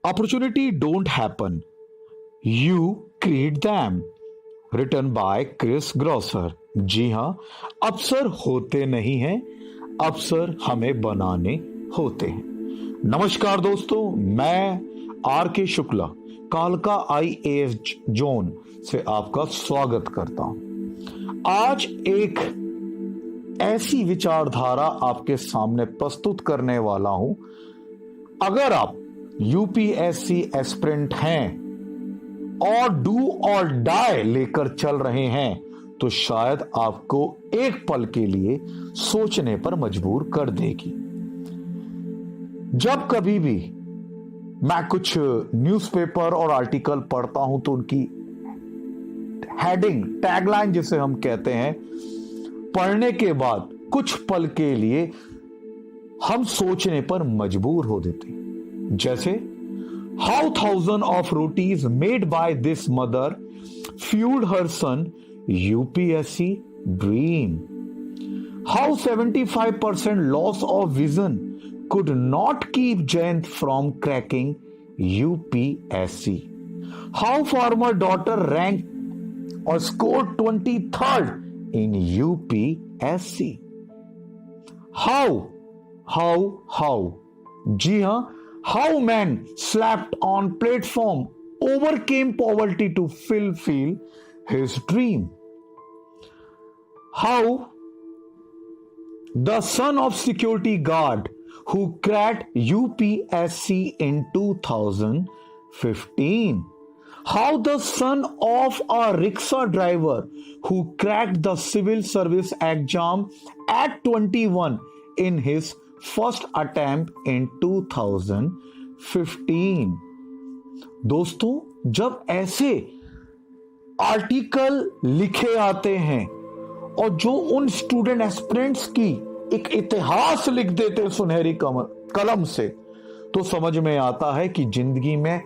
Opportunity don't happen, you create them. Written by Chris Grosser. जी हां, अवसर होते नहीं हैं, अवसर हमें बनाने होते हैं। नमस्कार दोस्तों, मैं आर के शुक्ला कालका आईएएस जोन से आपका स्वागत करता हूं। आज एक ऐसी विचारधारा आपके सामने प्रस्तुत करने वाला हूं। अगर आप यूपीएससी एस्पिरेंट हैं और डू और डाई लेकर चल रहे हैं तो शायद आपको एक पल के लिए सोचने पर मजबूर कर देगी। जब कभी भी मैं कुछ न्यूज़पेपर और आर्टिकल पढ़ता हूं तो उनकी हेडिंग, टैगलाइन जिसे हम कहते हैं, पढ़ने के बाद कुछ पल के लिए हम सोचने पर मजबूर हो देते हैं। जैसे How thousands of rotis made by this mother fueled her son UPSC dream. How 75% loss of vision could not keep Jayant from cracking UPSC. How farmer daughter ranked or scored 23rd in UPSC. How? जी हाँ, how man slept on platform overcame poverty to fulfill his dream. How the son of security guard who cracked UPSC in 2015. How the son of a rickshaw driver who cracked the civil service exam at 21 in his first attempt in 2015। दोस्तों, जब ऐसे article लिखे आते हैं और जो उन student aspirants की एक इतिहास लिख देते हैं सुनहरी कलम से, तो समझ में आता है कि जिंदगी में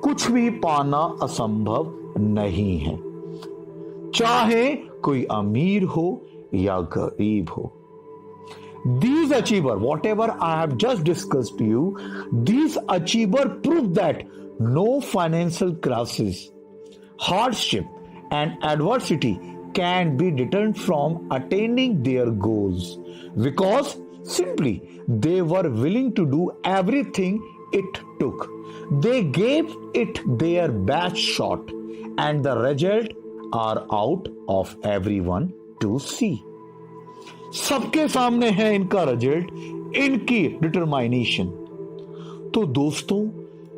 कुछ भी पाना असंभव नहीं है, चाहे कोई अमीर हो या गरीब हो। These achiever, whatever I have just discussed to you, these achiever prove that no financial crisis, hardship, and adversity can be deterred from attaining their goals, because simply they were willing to do everything it took. They gave it their best shot, and the result are out of everyone to see. सबके सामने है इनका result, इनकी डिटरमाइनेशन। तो दोस्तों,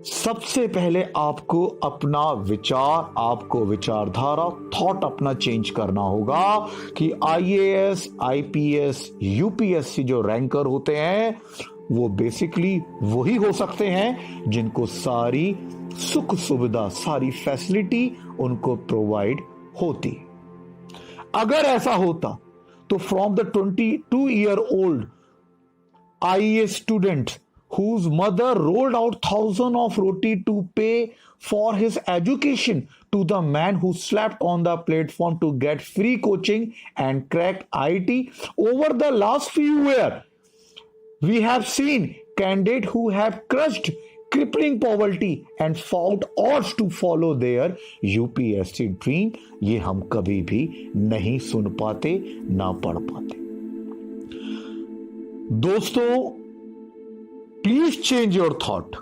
सबसे पहले आपको अपना विचार, आपको विचारधारा, थॉट अपना चेंज करना होगा कि आईएएस, आईपीएस, यूपीएससी जो रैंकर होते हैं वो बेसिकली वही हो सकते हैं जिनको सारी सुख सुविधा, सारी फैसिलिटी उनको प्रोवाइड होती। अगर ऐसा होता तो from the 22-year-old IAS student whose mother rolled out thousands of roti to pay for his education to the man who slept on the platform to get free coaching and crack IIT, over the last few years, we have seen candidates who have crushed crippling poverty and found odds to follow their UPSC dream। ये हम कभी भी नहीं सुन पाते, ना पढ़ पाते। दोस्तों, please change your thought.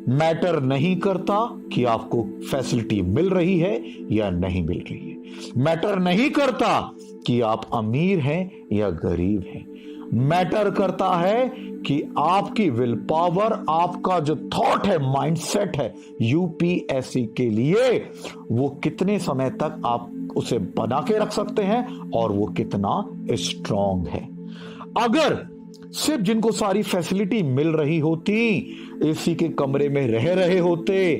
Matter नहीं करता कि आपको फैसिलिटी मिल रही है या नहीं मिल रही है। मैटर नहीं करता कि आप अमीर हैं या गरीब हैं। मैटर करता है कि आपकी विल पावर, आपका जो थॉट है, माइंडसेट है यूपीएससी के लिए, वो कितने समय तक आप उसे बना के रख सकते हैं और वो कितना स्ट्रांग है। अगर सिर्फ जिनको सारी फैसिलिटी मिल रही होती, एसी के कमरे में रह रहे होते,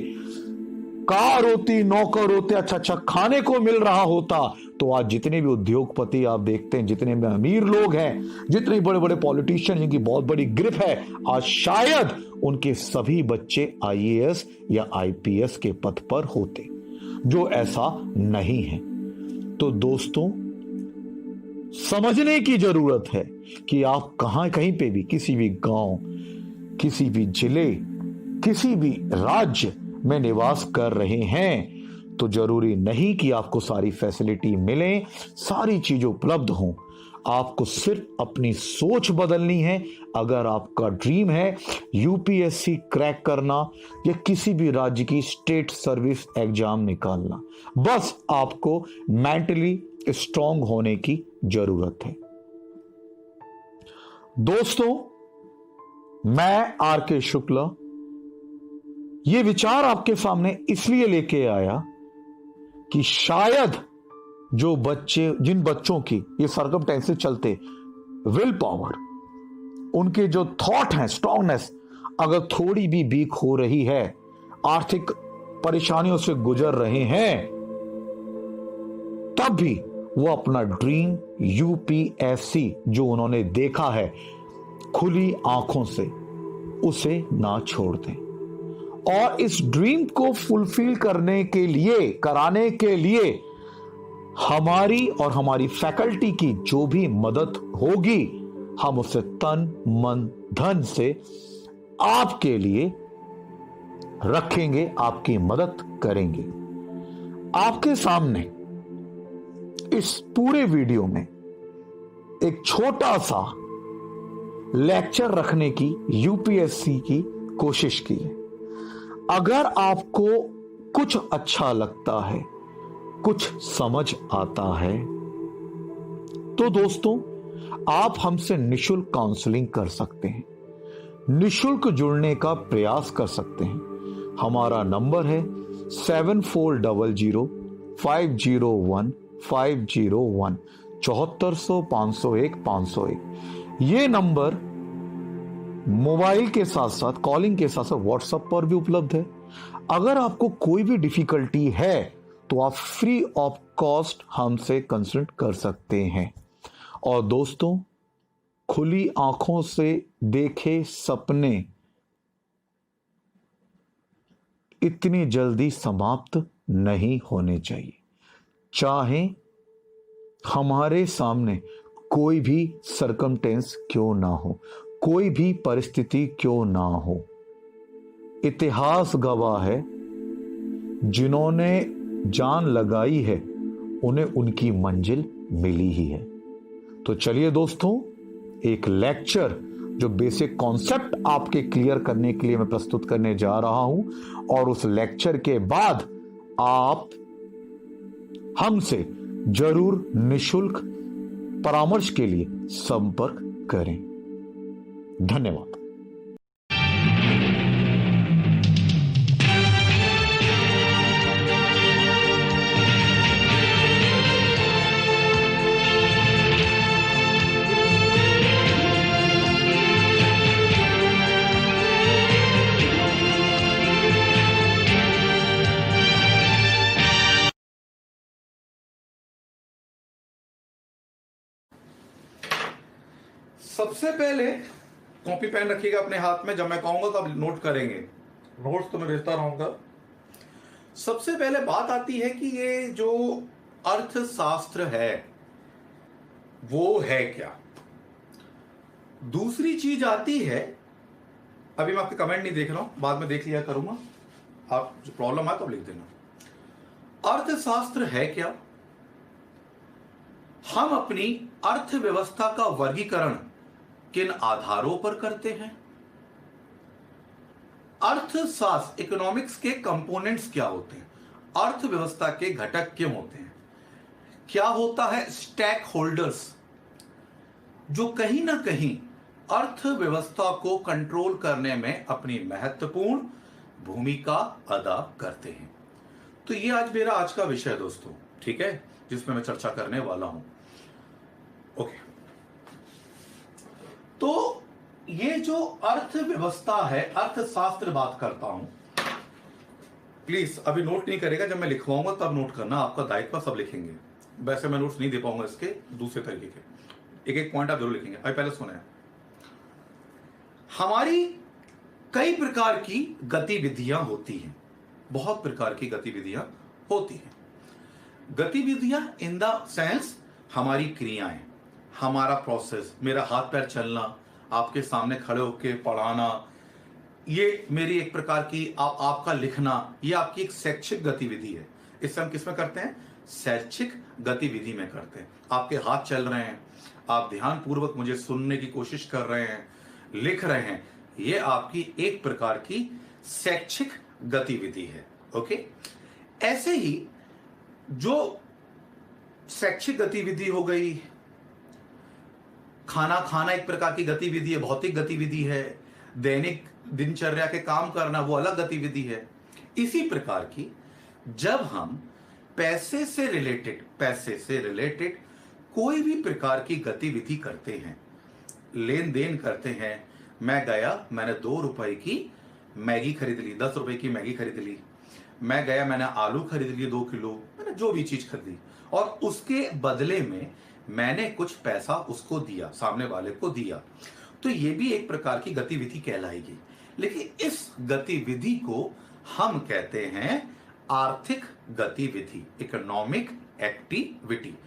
कार होती, नौकर होते, अच्छा खाने को मिल रहा होता, तो आज जितने भी उद्योगपति आप देखते हैं, जितने भी अमीर लोग हैं, जितने बड़े बड़े पॉलिटिशियन जिनकी बहुत बड़ी ग्रिप है, आज शायद उनके सभी बच्चे आईएएस या आईपीएस के पद पर होते, जो ऐसा नहीं है। तो दोस्तों, समझने की जरूरत है कि आप कहीं पे भी, किसी भी गांव, किसी भी जिले, किसी भी राज्य में निवास कर रहे हैं तो जरूरी नहीं कि आपको सारी फैसिलिटी मिले, सारी चीजें उपलब्ध हों। आपको सिर्फ अपनी सोच बदलनी है। अगर आपका ड्रीम है यूपीएससी क्रैक करना या किसी भी राज्य की स्टेट सर्विस एग्जाम निकालना, बस आपको मेंटली स्ट्रांग होने की जरूरत है। दोस्तों, मैं आर के शुक्ला ये विचार आपके सामने इसलिए लेके आया कि शायद जिन बच्चों की ये सर्कमस्टेंसेस चलते विल पावर, उनके जो थॉट है, स्ट्रांगनेस अगर थोड़ी भी वीक हो रही है, आर्थिक परेशानियों से गुजर रहे हैं, तब भी वो अपना ड्रीम यूपीएससी जो उन्होंने देखा है खुली आंखों से, उसे ना छोड़ दें। और इस ड्रीम को फुलफिल कराने के लिए हमारी और हमारी फैकल्टी की जो भी मदद होगी, हम उसे तन मन धन से आपके लिए रखेंगे, आपकी मदद करेंगे। आपके सामने इस पूरे वीडियो में एक छोटा सा लेक्चर रखने की यूपीएससी की कोशिश की है। अगर आपको कुछ अच्छा लगता है, कुछ समझ आता है, तो दोस्तों आप हमसे निशुल्क काउंसलिंग कर सकते हैं, निशुल्क जुड़ने का प्रयास कर सकते हैं। हमारा नंबर है 7400501501 7400 501 501। ये नंबर मोबाइल के साथ साथ, कॉलिंग के साथ साथ व्हाट्सएप पर भी उपलब्ध है। अगर आपको कोई भी डिफिकल्टी है तो आप फ्री ऑफ कॉस्ट हमसे कंसल्ट कर सकते हैं। और दोस्तों, खुली आंखों से देखे सपने इतनी जल्दी समाप्त नहीं होने चाहिए। चाहे हमारे सामने कोई भी सरकमस्टेंस क्यों ना हो, कोई भी परिस्थिति क्यों ना हो, इतिहास गवाह है, जिन्होंने जान लगाई है उन्हें उनकी मंजिल मिली ही है। तो चलिए दोस्तों, एक लेक्चर जो बेसिक कॉन्सेप्ट आपके क्लियर करने के लिए मैं प्रस्तुत करने जा रहा हूं, और उस लेक्चर के बाद आप हमसे जरूर निशुल्क परामर्श के लिए संपर्क करें। धन्यवाद। सबसे पहले कॉपी पेन रखिएगा अपने हाथ में, जब मैं कहूंगा तब नोट करेंगे। नोट्स तो मैं भेजता रहूंगा। सबसे पहले बात आती है कि ये जो अर्थशास्त्र है वो है क्या। दूसरी चीज आती है, अभी मैं आपके कमेंट नहीं देख रहा हूं, बाद में देख लिया करूंगा, आप जो प्रॉब्लम आए तो लिख देना। अर्थशास्त्र है क्या? हम अपनी अर्थव्यवस्था का वर्गीकरण किन आधारों पर करते हैं? अर्थशास्त्र, इकोनॉमिक्स के कंपोनेंट्स क्या होते हैं? अर्थव्यवस्था के घटक क्यों होते हैं? क्या होता है स्टेक होल्डर्स, जो कहीं ना कहीं अर्थव्यवस्था को कंट्रोल करने में अपनी महत्वपूर्ण भूमिका अदा करते हैं। तो ये आज मेरा आज का विषय है दोस्तों, ठीक है, जिसमें मैं चर्चा करने वाला हूं। ओके, तो ये जो अर्थव्यवस्था है, अर्थशास्त्र बात करता हूं, प्लीज अभी नोट नहीं करेगा, जब मैं लिखवाऊंगा तब नोट करना, आपका दायित्व, सब लिखेंगे। वैसे मैं नोट्स नहीं दे पाऊंगा इसके, दूसरे तरीके के एक एक पॉइंट आप जरूर लिखेंगे। अभी पहले सुने, हमारी कई प्रकार की गतिविधियां होती हैं, बहुत प्रकार की गतिविधियां होती हैं। गतिविधियां इन द सेंस हमारी क्रियाएं, हमारा प्रोसेस, मेरा हाथ पैर चलना, आपके सामने खड़े होकर पढ़ाना, ये मेरी एक प्रकार की आपका लिखना, ये आपकी एक शैक्षिक गतिविधि है। इससे हम किसमें करते हैं? शैक्षिक गतिविधि में करते हैं। आपके हाथ चल रहे हैं, आप ध्यानपूर्वक मुझे सुनने की कोशिश कर रहे हैं, लिख रहे हैं, ये आपकी एक प्रकार की शैक्षिक गतिविधि है। ओके, ऐसे ही जो शैक्षिक गतिविधि हो गई, खाना खाना एक प्रकार की गतिविधि है, भौतिक गतिविधि है, दैनिक दिनचर्या के काम करना वो अलग गतिविधि है। इसी प्रकार की जब हम पैसे से रिलेटेड कोई भी प्रकार की गतिविधि करते हैं, लेन देन करते हैं, मैं गया, मैंने 2 रुपए की मैगी खरीद ली, 10 रुपए की मैगी खरीद ली, मैं गया, मैंने आलू खरीद लिए 2 किलो, मैंने जो भी चीज खरीदी और उसके बदले में मैंने कुछ पैसा उसको दिया, सामने वाले को दिया, तो ये भी एक प्रकार की गतिविधि कहलाएगी। लेकिन इस गतिविधि को हम कहते हैं आर्थिक गतिविधि, इकोनॉमिक एक्टिविटी।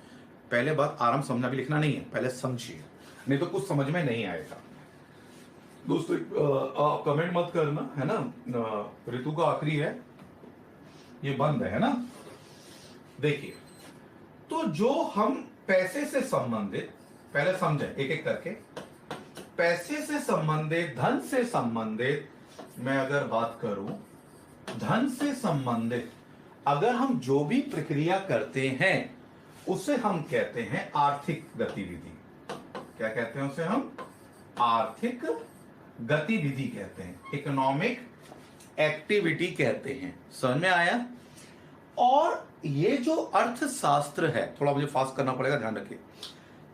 पहले बात आराम समझना भी लिखना नहीं है, पहले समझिए, नहीं तो कुछ समझ में नहीं आएगा। दोस्तों आप कमेंट मत करना, है ना, ऋतु का आखिरी है, ये बंद है ना। देखिए, तो जो हम पैसे से संबंधित, पहले समझे एक एक करके, पैसे से संबंधित, धन से संबंधित मैं अगर बात करूं, धन से संबंधित अगर हम जो भी प्रक्रिया करते हैं उसे हम कहते हैं आर्थिक गतिविधि। क्या कहते हैं उसे? हम आर्थिक गतिविधि कहते हैं, इकोनॉमिक एक्टिविटी कहते हैं। समझ में आया? और ये जो अर्थशास्त्र है, थोड़ा मुझे फास्ट करना पड़ेगा, ध्यान रखिए,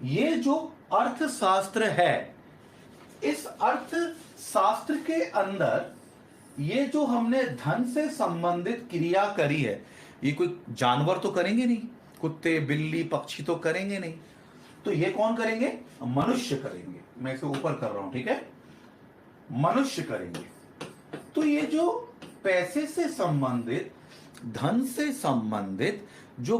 ये जो अर्थशास्त्र है, इस अर्थशास्त्र के अंदर ये जो हमने धन से संबंधित क्रिया करी है, ये कोई जानवर तो करेंगे नहीं, कुत्ते बिल्ली पक्षी तो करेंगे नहीं, तो ये कौन करेंगे? मनुष्य करेंगे। मैं इसे ऊपर कर रहा हूं, ठीक है, मनुष्य करेंगे। तो ये जो पैसे से संबंधित, धन से संबंधित जो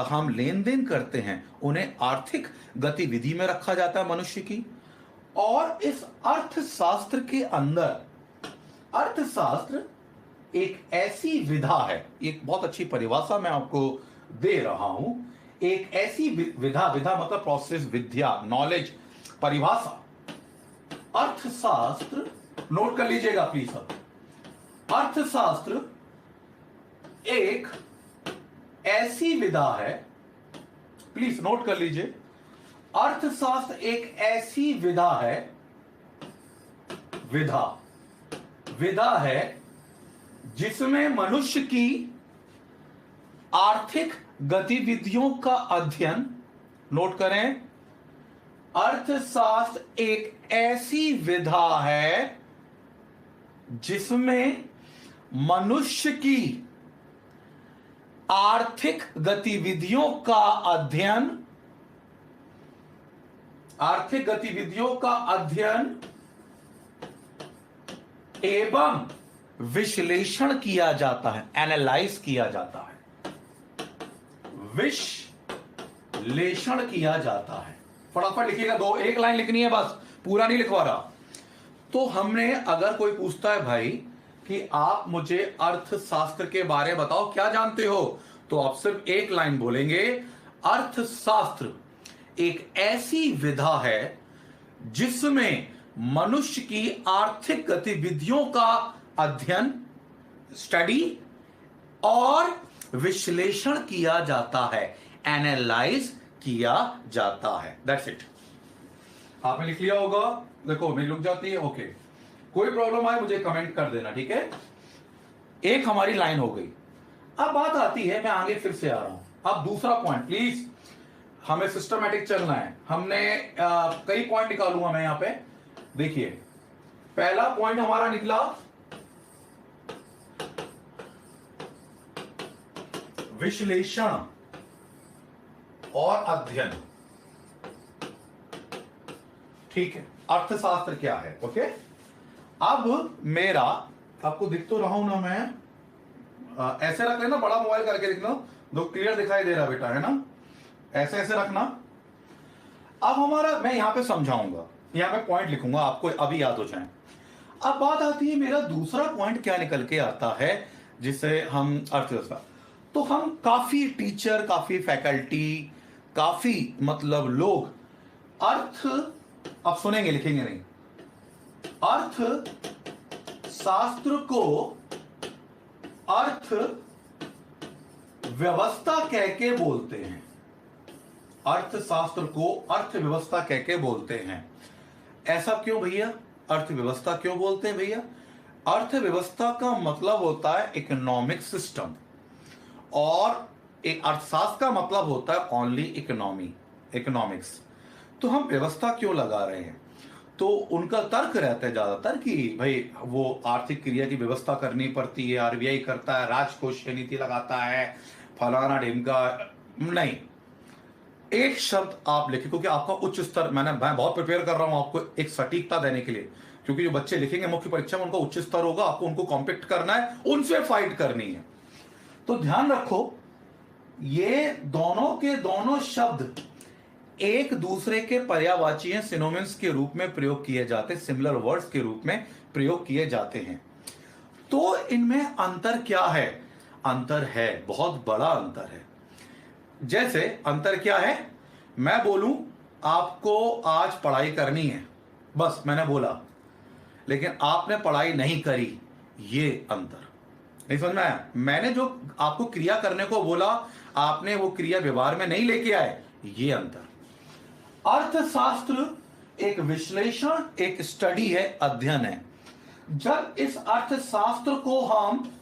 हम लेन देन करते हैं, उन्हें आर्थिक गतिविधि में रखा जाता है मनुष्य की। और इस अर्थशास्त्र के अंदर, अर्थशास्त्र एक ऐसी विधा है, एक बहुत अच्छी परिभाषा मैं आपको दे रहा हूं, एक ऐसी विधा मतलब प्रोसेस, विद्या, नॉलेज, परिभाषा, अर्थशास्त्र, नोट कर लीजिएगा प्लीज सब, अर्थशास्त्र एक ऐसी विधा है, प्लीज नोट कर लीजिए, अर्थशास्त्र एक ऐसी विधा है, विधा है जिसमें मनुष्य की आर्थिक गतिविधियों का अध्ययन, नोट करें, अर्थशास्त्र एक ऐसी विधा है जिसमें मनुष्य की आर्थिक गतिविधियों का अध्ययन, आर्थिक गतिविधियों का अध्ययन एवं विश्लेषण किया जाता है, एनालाइज किया जाता है, विश्लेषण किया जाता है। फटाफट लिखिएगा, एक लाइन लिखनी है बस, पूरा नहीं लिखवा रहा। तो हमने, अगर कोई पूछता है भाई कि आप मुझे अर्थशास्त्र के बारे में बताओ, क्या जानते हो, तो आप सिर्फ एक लाइन बोलेंगे, अर्थशास्त्र एक ऐसी विधा है जिसमें मनुष्य की आर्थिक गतिविधियों का अध्ययन, स्टडी और विश्लेषण किया जाता है, एनालाइज किया जाता है। That's it. आपने लिख लिया होगा, देखो मेरी लुक जाती है, ओके। कोई प्रॉब्लम आए मुझे कमेंट कर देना, ठीक है। एक हमारी लाइन हो गई। अब बात आती है, मैं आगे फिर से आ रहा हूं, अब दूसरा पॉइंट, प्लीज हमें सिस्टमैटिक चलना है। हमने कई पॉइंट निकालूंगा मैं यहां पे, देखिए पहला पॉइंट हमारा निकला विश्लेषण और अध्ययन, ठीक है। अर्थशास्त्र क्या है, ओके। अब मेरा, आपको दिख तो रहा हूं ना मैं, ऐसे रख लेना, बड़ा मोबाइल करके दिखना, दो क्लियर दिखाई दे रहा बेटा, है ना, ऐसे ऐसे रखना। अब हमारा, मैं यहां पे समझाऊंगा, यहां पे पॉइंट लिखूंगा, आपको अभी याद हो जाए। अब बात आती है मेरा दूसरा पॉइंट क्या निकल के आता है जिसे हम अर्थव्यवस्था, तो हम काफी टीचर, काफी फैकल्टी, काफी मतलब लोग अर्थ, आप सुनेंगे लिखेंगे नहीं, अर्थ शास्त्र को अर्थ व्यवस्था कह के बोलते हैं, अर्थशास्त्र को अर्थव्यवस्था कह के बोलते हैं। ऐसा क्यों भैया, अर्थव्यवस्था क्यों बोलते हैं भैया? अर्थव्यवस्था का मतलब होता है इकोनॉमिक सिस्टम, और एक अर्थशास्त्र का मतलब होता है ओनली इकोनॉमी, इकोनॉमिक्स। तो हम व्यवस्था क्यों लगा रहे हैं? तो उनका तर्क रहता है ज्यादातर कि भाई वो आर्थिक क्रिया की व्यवस्था करनी पड़ती है, आरबीआई करता है, राजकोषीय नीति लगाता है, फलाना ढिमका। नहीं, एक शब्द आप लिखे, क्योंकि आपका उच्च स्तर, मैं बहुत प्रिपेयर कर रहा हूं आपको एक सटीकता देने के लिए, क्योंकि जो बच्चे लिखेंगे मुख्य परीक्षा में उनका उच्च स्तर होगा, आपको उनको कॉम्पीट करना है, उनसे फाइट करनी है। तो ध्यान रखो, ये दोनों के दोनों शब्द एक दूसरे के पर्यायवाची हैं, सिनोनिम्स के रूप में प्रयोग किए जाते, सिमिलर वर्ड्स के रूप में प्रयोग किए जाते हैं। तो इनमें अंतर क्या है? अंतर है, बहुत बड़ा अंतर है। जैसे अंतर क्या है, मैं बोलूं आपको आज पढ़ाई करनी है, बस मैंने बोला, लेकिन आपने पढ़ाई नहीं करी, ये अंतर। नहीं समझ में आया? मैंने जो आपको क्रिया करने को बोला, आपने वो क्रिया व्यवहार में नहीं लेके आए, ये अंतर। अर्थशास्त्र एक विश्लेषण, एक स्टडी है, अध्ययन है। जब इस अर्थशास्त्र को हम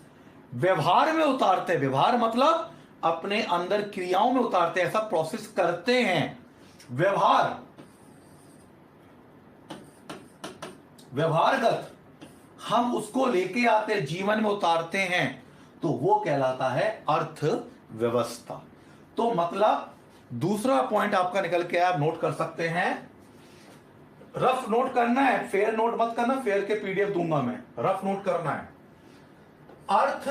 व्यवहार में उतारते हैं, व्यवहार मतलब अपने अंदर क्रियाओं में उतारते हैं, ऐसा प्रोसेस करते हैं, व्यवहार, व्यवहारगत हम उसको लेके आते हैं, जीवन में उतारते हैं, तो वो कहलाता है अर्थव्यवस्था। तो मतलब दूसरा पॉइंट आपका निकल के आप नोट कर सकते हैं, रफ नोट करना है, फेयर नोट मत करना, फेयर के पीडीएफ दूंगा मैं, रफ नोट करना है। अर्थ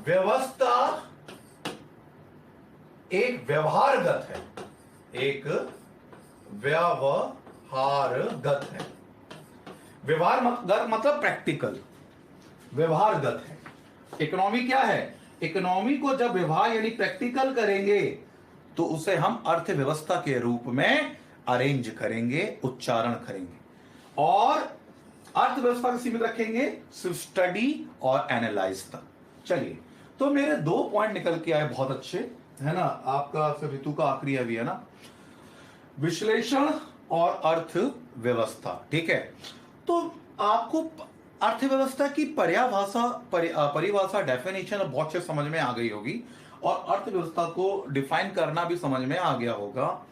व्यवस्था एक व्यवहारगत है, एक व्यवहारगत है। व्यवहार मतलब प्रैक्टिकल, व्यवहारगत है। इकोनॉमी क्या है? इकोनॉमी को जब व्यवहार यानी प्रैक्टिकल करेंगे तो उसे हम अर्थव्यवस्था के रूप में अरेंज करेंगे, उच्चारण करेंगे, और अर्थव्यवस्था को सीमित रखेंगे सिर्फ स्टडी और एनालाइज तक। चलिए, तो मेरे दो पॉइंट निकल के आए, बहुत अच्छे है ना, आपका फिर ऋतु का आखिरी अभी है ना, विश्लेषण और अर्थव्यवस्था, ठीक है। तो आपको अर्थव्यवस्था की परिभाषा डेफिनेशन बहुत अच्छे समझ में आ गई होगी, और अर्थव्यवस्था को डिफाइन करना भी समझ में आ गया होगा।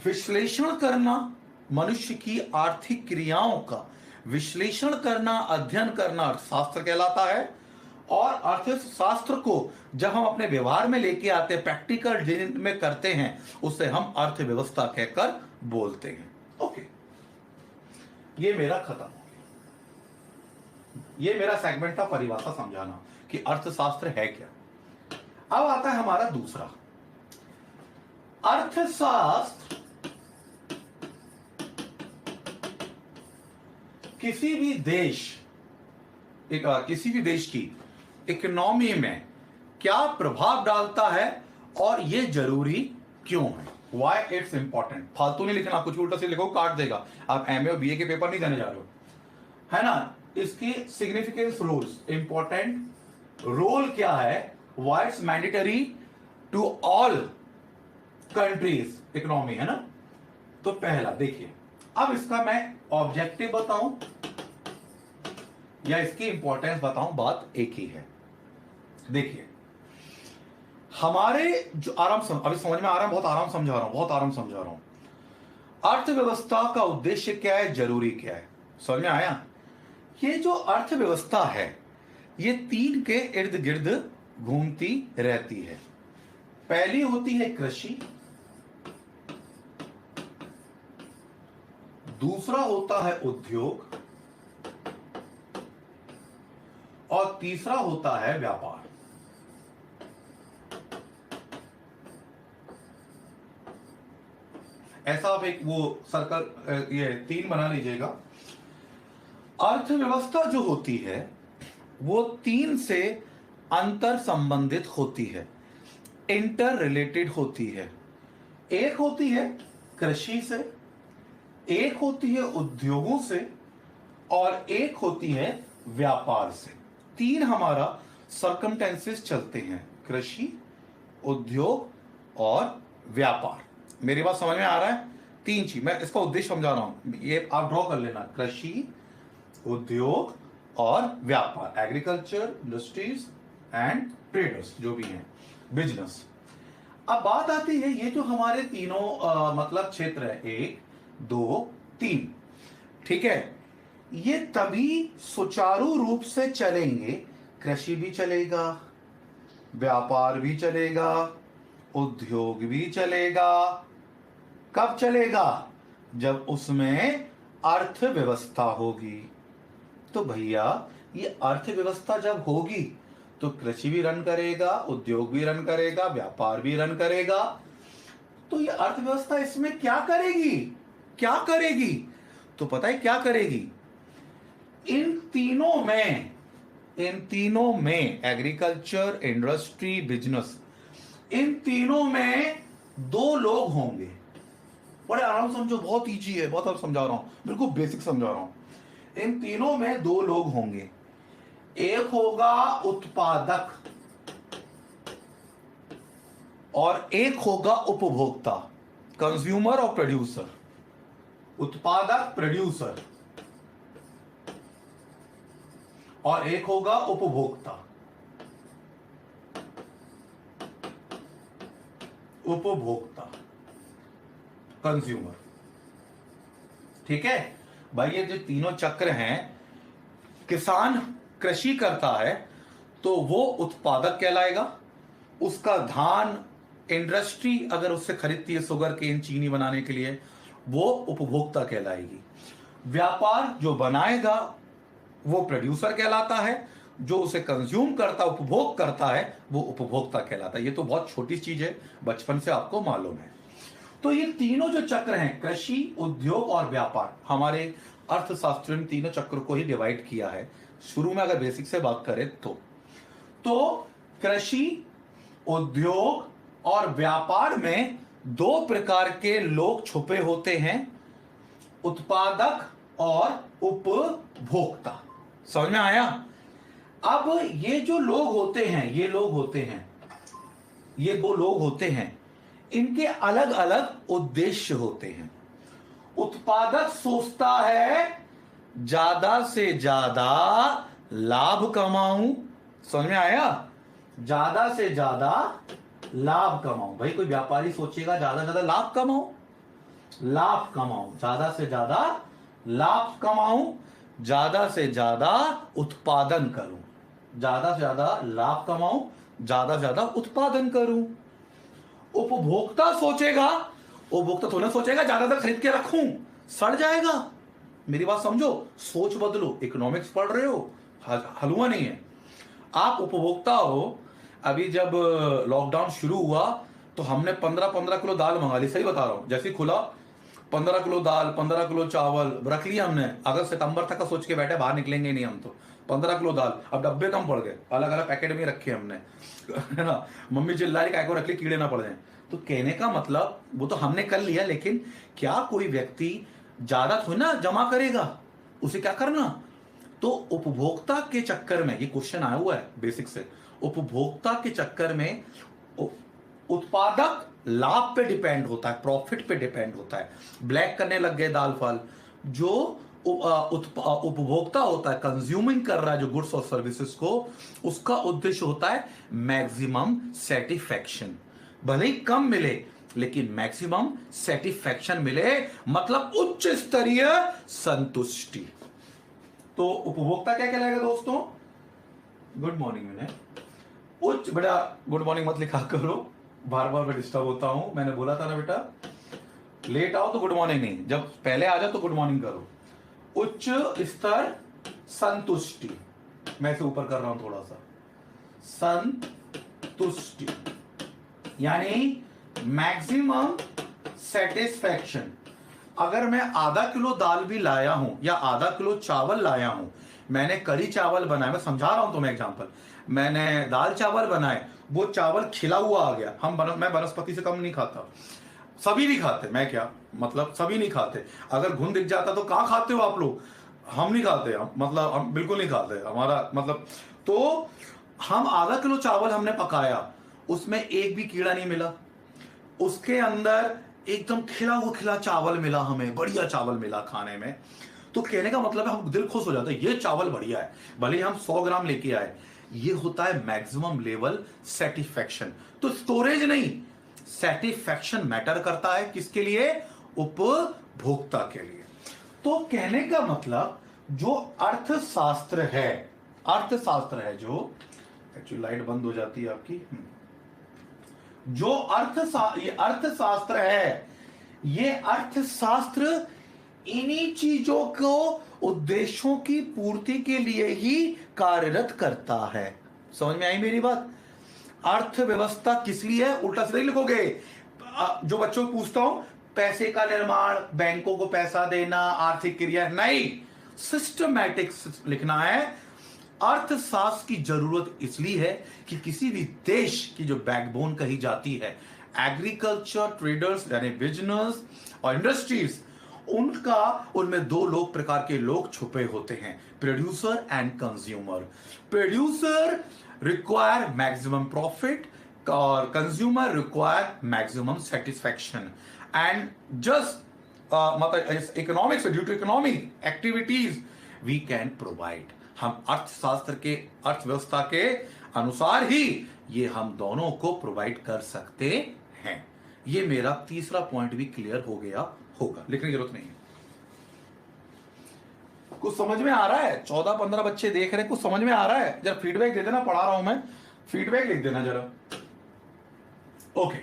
विश्लेषण करना, मनुष्य की आर्थिक क्रियाओं का विश्लेषण करना, अध्ययन करना अर्थशास्त्र कहलाता है। और अर्थशास्त्र को जब हम अपने व्यवहार में लेके आते हैं, प्रैक्टिकल में करते हैं, उसे हम अर्थव्यवस्था कहकर बोलते हैं। ओके, ये मेरा खत्म हो गया, ये मेरा सेगमेंट था परिभाषा समझाना कि अर्थशास्त्र है क्या। अब आता है हमारा दूसरा, अर्थशास्त्र किसी भी देश की इकोनॉमी में क्या प्रभाव डालता है, और यह जरूरी क्यों है, वाई इट्स इंपॉर्टेंट। फालतू नहीं लिखना, कुछ उल्टा से लिखो काट देगा, आप एमए और बीए के पेपर नहीं देने जा रहे हो, है ना। इसकी सिग्निफिकेंस, रूल्स, इंपॉर्टेंट रोल क्या है, why it's mandatory to all countries economy, है ना। तो पहला देखिए, अब इसका मैं ऑब्जेक्टिव बताऊं या इसकी इंपॉर्टेंस बताऊं, बात एक ही है। देखिए, हमारे जो अभी समझ में आ रहा है, बहुत आराम समझा रहा हूं। अर्थव्यवस्था का उद्देश्य क्या है, जरूरी क्या है, समझ में आया। ये जो अर्थव्यवस्था है, ये तीन के इर्द गिर्द घूमती रहती है। पहली होती है कृषि, दूसरा होता है उद्योग, और तीसरा होता है व्यापार। ऐसा आप एक वो सर्कल ये 3 बना लीजिएगा। अर्थव्यवस्था जो होती है वो 3 से अंतर संबंधित होती है, इंटर रिलेटेड होती है। एक होती है कृषि से, एक होती है उद्योगों से, और एक होती है व्यापार से। 3 हमारा सर्कमटेंसेस चलते हैं, कृषि, उद्योग और व्यापार। मेरी बात समझ में आ रहा है? 3 चीज, मैं इसका उद्देश्य समझा रहा हूं, ये आप ड्रॉ कर लेना, कृषि, उद्योग और व्यापार, एग्रीकल्चर, इंडस्ट्रीज एंड ट्रेडर्स, जो भी हैं, बिजनेस। अब बात आती है ये जो हमारे तीनों मतलब क्षेत्र है, 1 2 3, ठीक है, ये तभी सुचारू रूप से चलेंगे, कृषि भी चलेगा, व्यापार भी चलेगा, उद्योग भी चलेगा। कब चलेगा? जब उसमें अर्थव्यवस्था होगी। तो भैया ये अर्थव्यवस्था जब होगी तो कृषि भी रन करेगा, उद्योग भी रन करेगा, व्यापार भी रन करेगा। तो ये अर्थव्यवस्था इसमें क्या करेगी? क्या करेगी? तो पता है क्या करेगी? इन तीनों में एग्रीकल्चर, इंडस्ट्री, बिजनेस, इन तीनों में 2 लोग होंगे। बड़े आराम समझो, बहुत इजी है, बहुत आराम समझा रहा हूं, बिल्कुल बेसिक समझा रहा हूं। इन तीनों में 2 लोग होंगे, एक होगा उत्पादक और एक होगा उपभोक्ता, कंज्यूमर और प्रोड्यूसर। उत्पादक, प्रोड्यूसर, और एक होगा उपभोक्ता, कंज्यूमर। ठीक है भाई, ये जो तीनों चक्र हैं, किसान कृषि करता है तो वो उत्पादक कहलाएगा, उसका धान इंडस्ट्री अगर उससे खरीदती है शुगर केन, चीनी बनाने के लिए, वो उपभोक्ता कहलाएगी। व्यापार जो बनाएगा वो प्रोड्यूसर कहलाता है, जो उसे कंज्यूम करता, उपभोग करता है, वो उपभोक्ता कहलाता है। ये तो बहुत छोटी चीज है, बचपन से आपको मालूम है। तो ये तीनों जो चक्र हैं, कृषि, उद्योग और व्यापार, हमारे अर्थशास्त्रियों ने तीनों चक्र को ही डिवाइड किया है। शुरू में अगर बेसिक से बात करें तो कृषि, उद्योग और व्यापार में 2 प्रकार के लोग छुपे होते हैं, उत्पादक और उपभोक्ता। समझ में आया? अब ये जो लोग होते हैं, ये 2 लोग होते हैं, इनके अलग अलग उद्देश्य होते हैं। उत्पादक सोचता है ज्यादा से ज्यादा लाभ कमाऊं। समझ में आया? ज्यादा से ज्यादा लाभ कमाऊं। भाई कोई व्यापारी सोचेगा ज्यादा से ज्यादा लाभ कमाऊं, ज्यादा से ज्यादा लाभ कमाऊं, ज्यादा से ज्यादा उत्पादन करूं, ज्यादा से ज्यादा लाभ कमाऊं, ज्यादा से ज्यादा उत्पादन करूं। उपभोक्ता सोचेगा, उपभोक्ता थोड़ा सोचेगा ज्यादा खरीद के रखूं, सड़ जाएगा। मेरी बात समझो, सोच बदलो। इकोनॉमिक्स पढ़ रहे हो, हलवा नहीं है। आप उपभोक्ता हो। अभी जब लॉकडाउन शुरू हुआ तो हमने 15-15 किलो दाल मंगा ली, सही बता रहा हूं। जैसे खुला 15 किलो दाल, 15 किलो चावल रख लिया हमने। अगस्त सितंबर तक का सोच के बैठे, बाहर निकलेंगे नहीं हम तो। 15 किलो दाल, अब डब्बे कम पड़ गए, अलग अलग पैकेट में रखे हमने, है ना। मम्मी चिल्ला रही, काय को रख ली, कीड़े ना पड़ जाए। तो कहने का मतलब वो तो हमने कर लिया, लेकिन क्या कोई व्यक्ति ज्यादा थोड़ी ना जमा करेगा, उसे क्या करना। तो उपभोक्ता के चक्कर में, ये क्वेश्चन आया हुआ है बेसिक से, उपभोक्ता के चक्कर में उत्पादक लाभ पे डिपेंड होता है, प्रॉफिट पे डिपेंड होता है। ब्लैक करने लग गए दाल फल। जो उपभोक्ता होता है, कंज्यूमिंग कर रहा है जो गुड्स और सर्विसेज को, उसका उद्देश्य होता है मैक्सिमम सेटिस्फैक्शन। भले ही कम मिले लेकिन मैक्सिमम सेटिस्फैक्शन मिले, मतलब उच्च स्तरीय संतुष्टि। तो उपभोक्ता क्या कहलाएगा दोस्तों? Good morning. मैंने उच्च, बेटा गुड मॉर्निंग मत लिखा करो, बार बार मैं डिस्टर्ब होता हूं। मैंने बोला था ना बेटा, लेट आओ तो गुड मॉर्निंग नहीं, जब पहले आ जाओ तो गुड मॉर्निंग करो। उच्च स्तर संतुष्टि, मैं इसे ऊपर कर रहा हूं थोड़ा सा, संतुष्टि यानी मैक्सिमम सेटिस्फैक्शन। अगर मैं आधा किलो दाल भी लाया हूं या आधा किलो चावल लाया हूं, मैंने करी चावल बनाए, मैं समझा रहा हूं तुम्हें एग्जांपल, मैंने दाल चावल बनाए, वो चावल खिला हुआ आ गया, मैं बनस्पति से कम नहीं खाता, सभी नहीं खाते, मैं क्या मतलब सभी नहीं खाते, अगर घुन दिख जाता तो कहां खाते हो आप लोग, हम नहीं खाते, हम बिल्कुल नहीं खाते, हमारा मतलब, तो हम आधा किलो चावल हमने पकाया, उसमें एक भी कीड़ा नहीं मिला, उसके अंदर एकदम खिला चावल मिला, हमें बढ़िया चावल मिला खाने में, तो कहने का मतलब है हम दिल खुश हो जाता है, ये चावल बढ़िया है, भले ही हम 100 ग्राम लेके आए। ये होता है मैक्सिमम लेवल सेटिस्फैक्शन। तो स्टोरेज नहीं, सेटिस्फैक्शन मैटर करता है किसके लिए, उपभोक्ता के लिए। तो कहने का मतलब जो अर्थशास्त्र है, जो एक्चुअली लाइट बंद हो जाती है आपकी, जो अर्थशास्त्र है, ये अर्थशास्त्र इन्हीं चीजों को उद्देश्यों की पूर्ति के लिए ही कार्यरत करता है। समझ में आई मेरी बात? अर्थव्यवस्था किस लिए है, उल्टा सीधा लिखोगे, जो बच्चों को पूछता हूं, पैसे का निर्माण, बैंकों को पैसा देना, आर्थिक क्रिया नहीं, सिस्टमैटिक्स लिखना है। अर्थशास्त्र की जरूरत इसलिए है कि किसी भी देश की जो बैकबोन कही जाती है, एग्रीकल्चर, ट्रेडर्स यानी बिजनेस और इंडस्ट्रीज, उनमें दो प्रकार के लोग छुपे होते हैं, producer and consumer. Producer require maximum profit और consumer require maximum satisfaction. And just मतलब economics, due to economic activities we can provide. हम अर्थशास्त्र के, अर्थव्यवस्था के अनुसार ही ये हम दोनों को प्रोवाइड कर सकते हैं। ये मेरा तीसरा पॉइंट भी क्लियर हो गया होगा, लिखने की जरूरत नहीं है। कुछ समझ में आ रहा है? 14-15 बच्चे देख रहे हैं, कुछ समझ में आ रहा है? जरा फीडबैक दे देना, पढ़ा रहा हूं मैं, फीडबैक लिख देना जरा। ओके,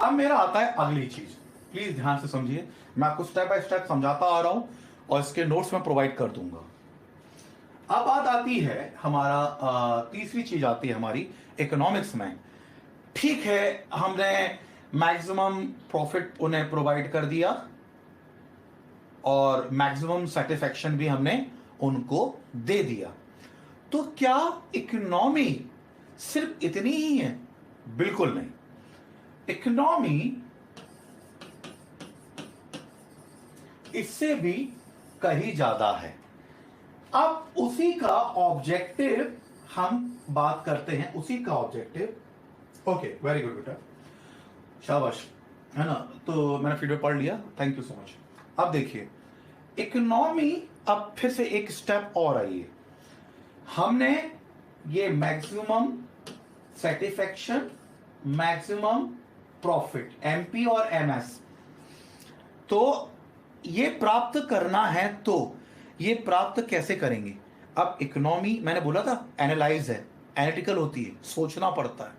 अब मेरा आता है अगली चीज, प्लीज ध्यान से समझिए, मैं आपको स्टेप बाय स्टेप समझाता आ रहा हूं और इसके नोट्स में प्रोवाइड कर दूंगा। अब बात आती है हमारा तीसरी चीज आती है हमारी इकोनॉमिक्स में। ठीक है, हमने मैक्सिमम प्रॉफिट उन्हें प्रोवाइड कर दिया और मैक्सिमम सेटिस्फैक्शन भी हमने उनको दे दिया, तो क्या इकोनॉमी सिर्फ इतनी ही है? बिल्कुल नहीं। इकोनॉमी इससे भी कहीं ज्यादा है। अब उसी का ऑब्जेक्टिव हम बात करते हैं, उसी का ऑब्जेक्टिव। ओके, वेरी गुड बेटा, शाबाश, है ना? तो मैंने फीडबैक पढ़ लिया, थैंक यू सो मच। अब देखिए इकोनॉमी, अब फिर से एक स्टेप और आइए, हमने ये maximum satisfaction, maximum profit, MP और एमएस, तो ये प्राप्त करना है, तो ये प्राप्त कैसे करेंगे? अब इकोनॉमी मैंने बोला था एनालाइज है, एनालिटिकल होती है, सोचना पड़ता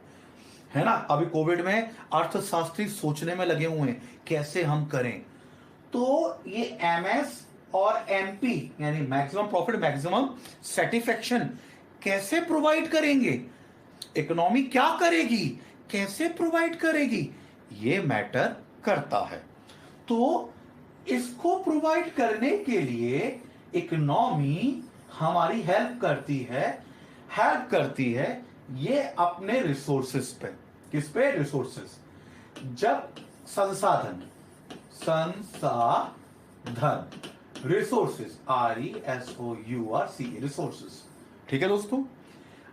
है ना? अभी कोविड में अर्थशास्त्री सोचने में लगे हुए हैं कैसे हम करें। तो ये एमएस और एमपी यानी मैक्सिमम प्रॉफिट, मैक्सिमम सेटिस्फैक्शन कैसे प्रोवाइड करेंगे, इकोनॉमी क्या करेगी, कैसे प्रोवाइड करेगी, ये मैटर करता है। तो इसको प्रोवाइड करने के लिए इकोनॉमी हमारी हेल्प करती है ये अपने रिसोर्सेस पे। किस पे? रिसोर्सेस। जब संसाधन रिसोर्सेस, RESOURCE, रिसोर्सेस, ठीक है दोस्तों?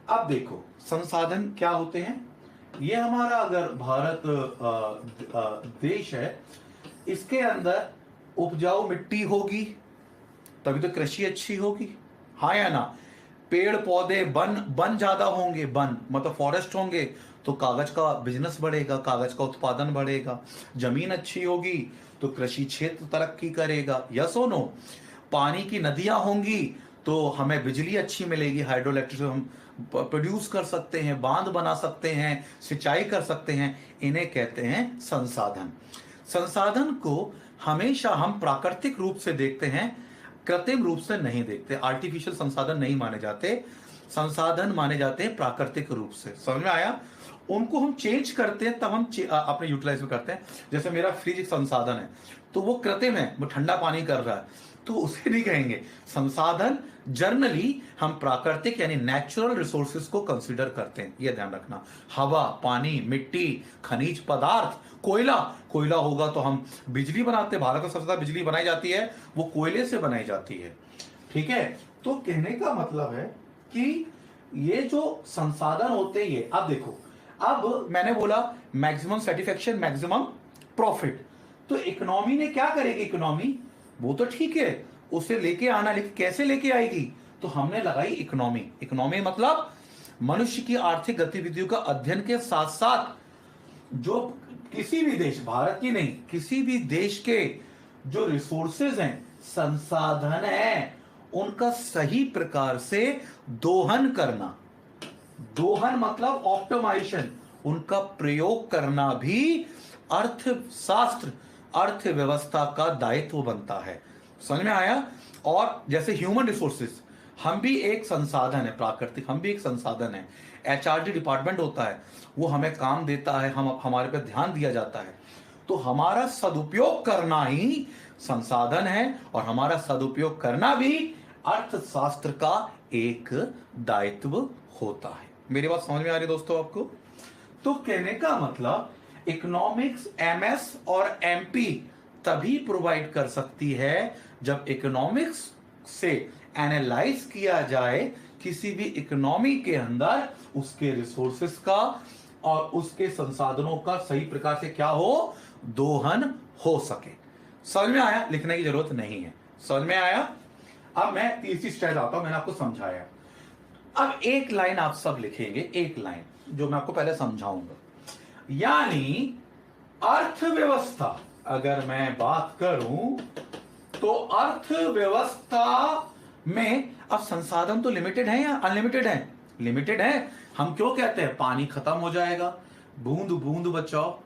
अब देखो संसाधन क्या होते हैं, ये हमारा अगर भारत देश है, इसके अंदर उपजाऊ मिट्टी होगी तभी तो कृषि अच्छी होगी, हाँ या ना? पेड़ पौधे, वन ज्यादा होंगे, वन मतलब फॉरेस्ट होंगे तो कागज का बिजनेस बढ़ेगा, कागज का उत्पादन बढ़ेगा। जमीन अच्छी होगी तो कृषि क्षेत्र तरक्की करेगा, यस और नो? पानी की नदियां होंगी तो हमें बिजली अच्छी मिलेगी, हाइड्रो इलेक्ट्रिसिटी हम प्रोड्यूस कर सकते हैं, बांध बना सकते हैं, सिंचाई कर सकते हैं। इन्हें कहते हैं संसाधन। संसाधन को हमेशा हम प्राकृतिक रूप से देखते हैं, कृत्रिम रूप से नहीं देखते, आर्टिफिशियल संसाधन नहीं माने जाते। संसाधन माने जाते हैं प्राकृतिक रूप से, समझ में आया? उनको हम चेंज करते हैं तब हम अपने यूटिलाइज में करते हैं। जैसे मेरा फ्रिज एक संसाधन है, तो वो कृत्रिम है, वो ठंडा पानी कर रहा है, तो उसे नहीं कहेंगे संसाधन। जर्नली हम प्राकृतिक यानी नेचुरल रिसोर्सेज को कंसीडर करते हैं, ये ध्यान रखना। हवा, पानी, मिट्टी, खनिज पदार्थ, कोयला, कोयला होगा तो हम बिजली बनाते हैं। भारत में सबसे ज्यादा बिजली बनाई जाती है वो कोयले से बनाई जाती है, ठीक है? तो कहने का मतलब है कि ये जो संसाधन होते हैं, ये अब देखो, अब मैंने बोला मैक्सिमम सेटिस्फेक्शन, मैक्सिमम प्रॉफिट। तो इकोनॉमी ने क्या करेगी? इकोनॉमी वो तो ठीक है, उसे लेके आना, लेकिन कैसे लेके आएगी? तो हमने लगाई इकोनॉमी। इकोनॉमी मतलब मनुष्य की आर्थिक गतिविधियों का अध्ययन के साथ साथ जो किसी भी देश, भारत की नहीं, किसी भी देश के जो रिसोर्सेज हैं, संसाधन है, उनका सही प्रकार से दोहन करना। दोहन मतलब ऑप्टिमाइजेशन, उनका प्रयोग करना भी अर्थशास्त्र, अर्थव्यवस्था का दायित्व बनता है। समझ में आया? और जैसे ह्यूमन रिसोर्सेज, हम भी एक संसाधन है प्राकृतिक, हम भी एक संसाधन है। एचआरडी डिपार्टमेंट होता है, वो हमें काम देता है, हमारे पे ध्यान दिया जाता है। तो हमारा सदुपयोग करना ही संसाधन है, और हमारा सदुपयोग करना भी अर्थशास्त्र का एक दायित्व होता है। मेरी बात समझ में आ रही है दोस्तों आपको? तो कहने का मतलब इकोनॉमिक्स एमएस और एमपी तभी प्रोवाइड कर सकती है जब इकोनॉमिक्स से एनालाइज किया जाए किसी भी इकोनॉमी के अंदर उसके रिसोर्सेस का और उसके संसाधनों का सही प्रकार से क्या हो, दोहन हो सके। समझ में आया? लिखने की जरूरत नहीं है। समझ में आया? अब मैं तीसरी स्टेज आता हूं, मैंने आपको समझाया। अब एक लाइन आप सब लिखेंगे, एक लाइन जो मैं आपको पहले समझाऊंगा। यानी अर्थव्यवस्था, अगर मैं बात करूं तो अर्थव्यवस्था में अब संसाधन तो लिमिटेड है या अनलिमिटेड है? लिमिटेड है। हम क्यों कहते हैं पानी खत्म हो जाएगा, बूंद बूंद बचाओ?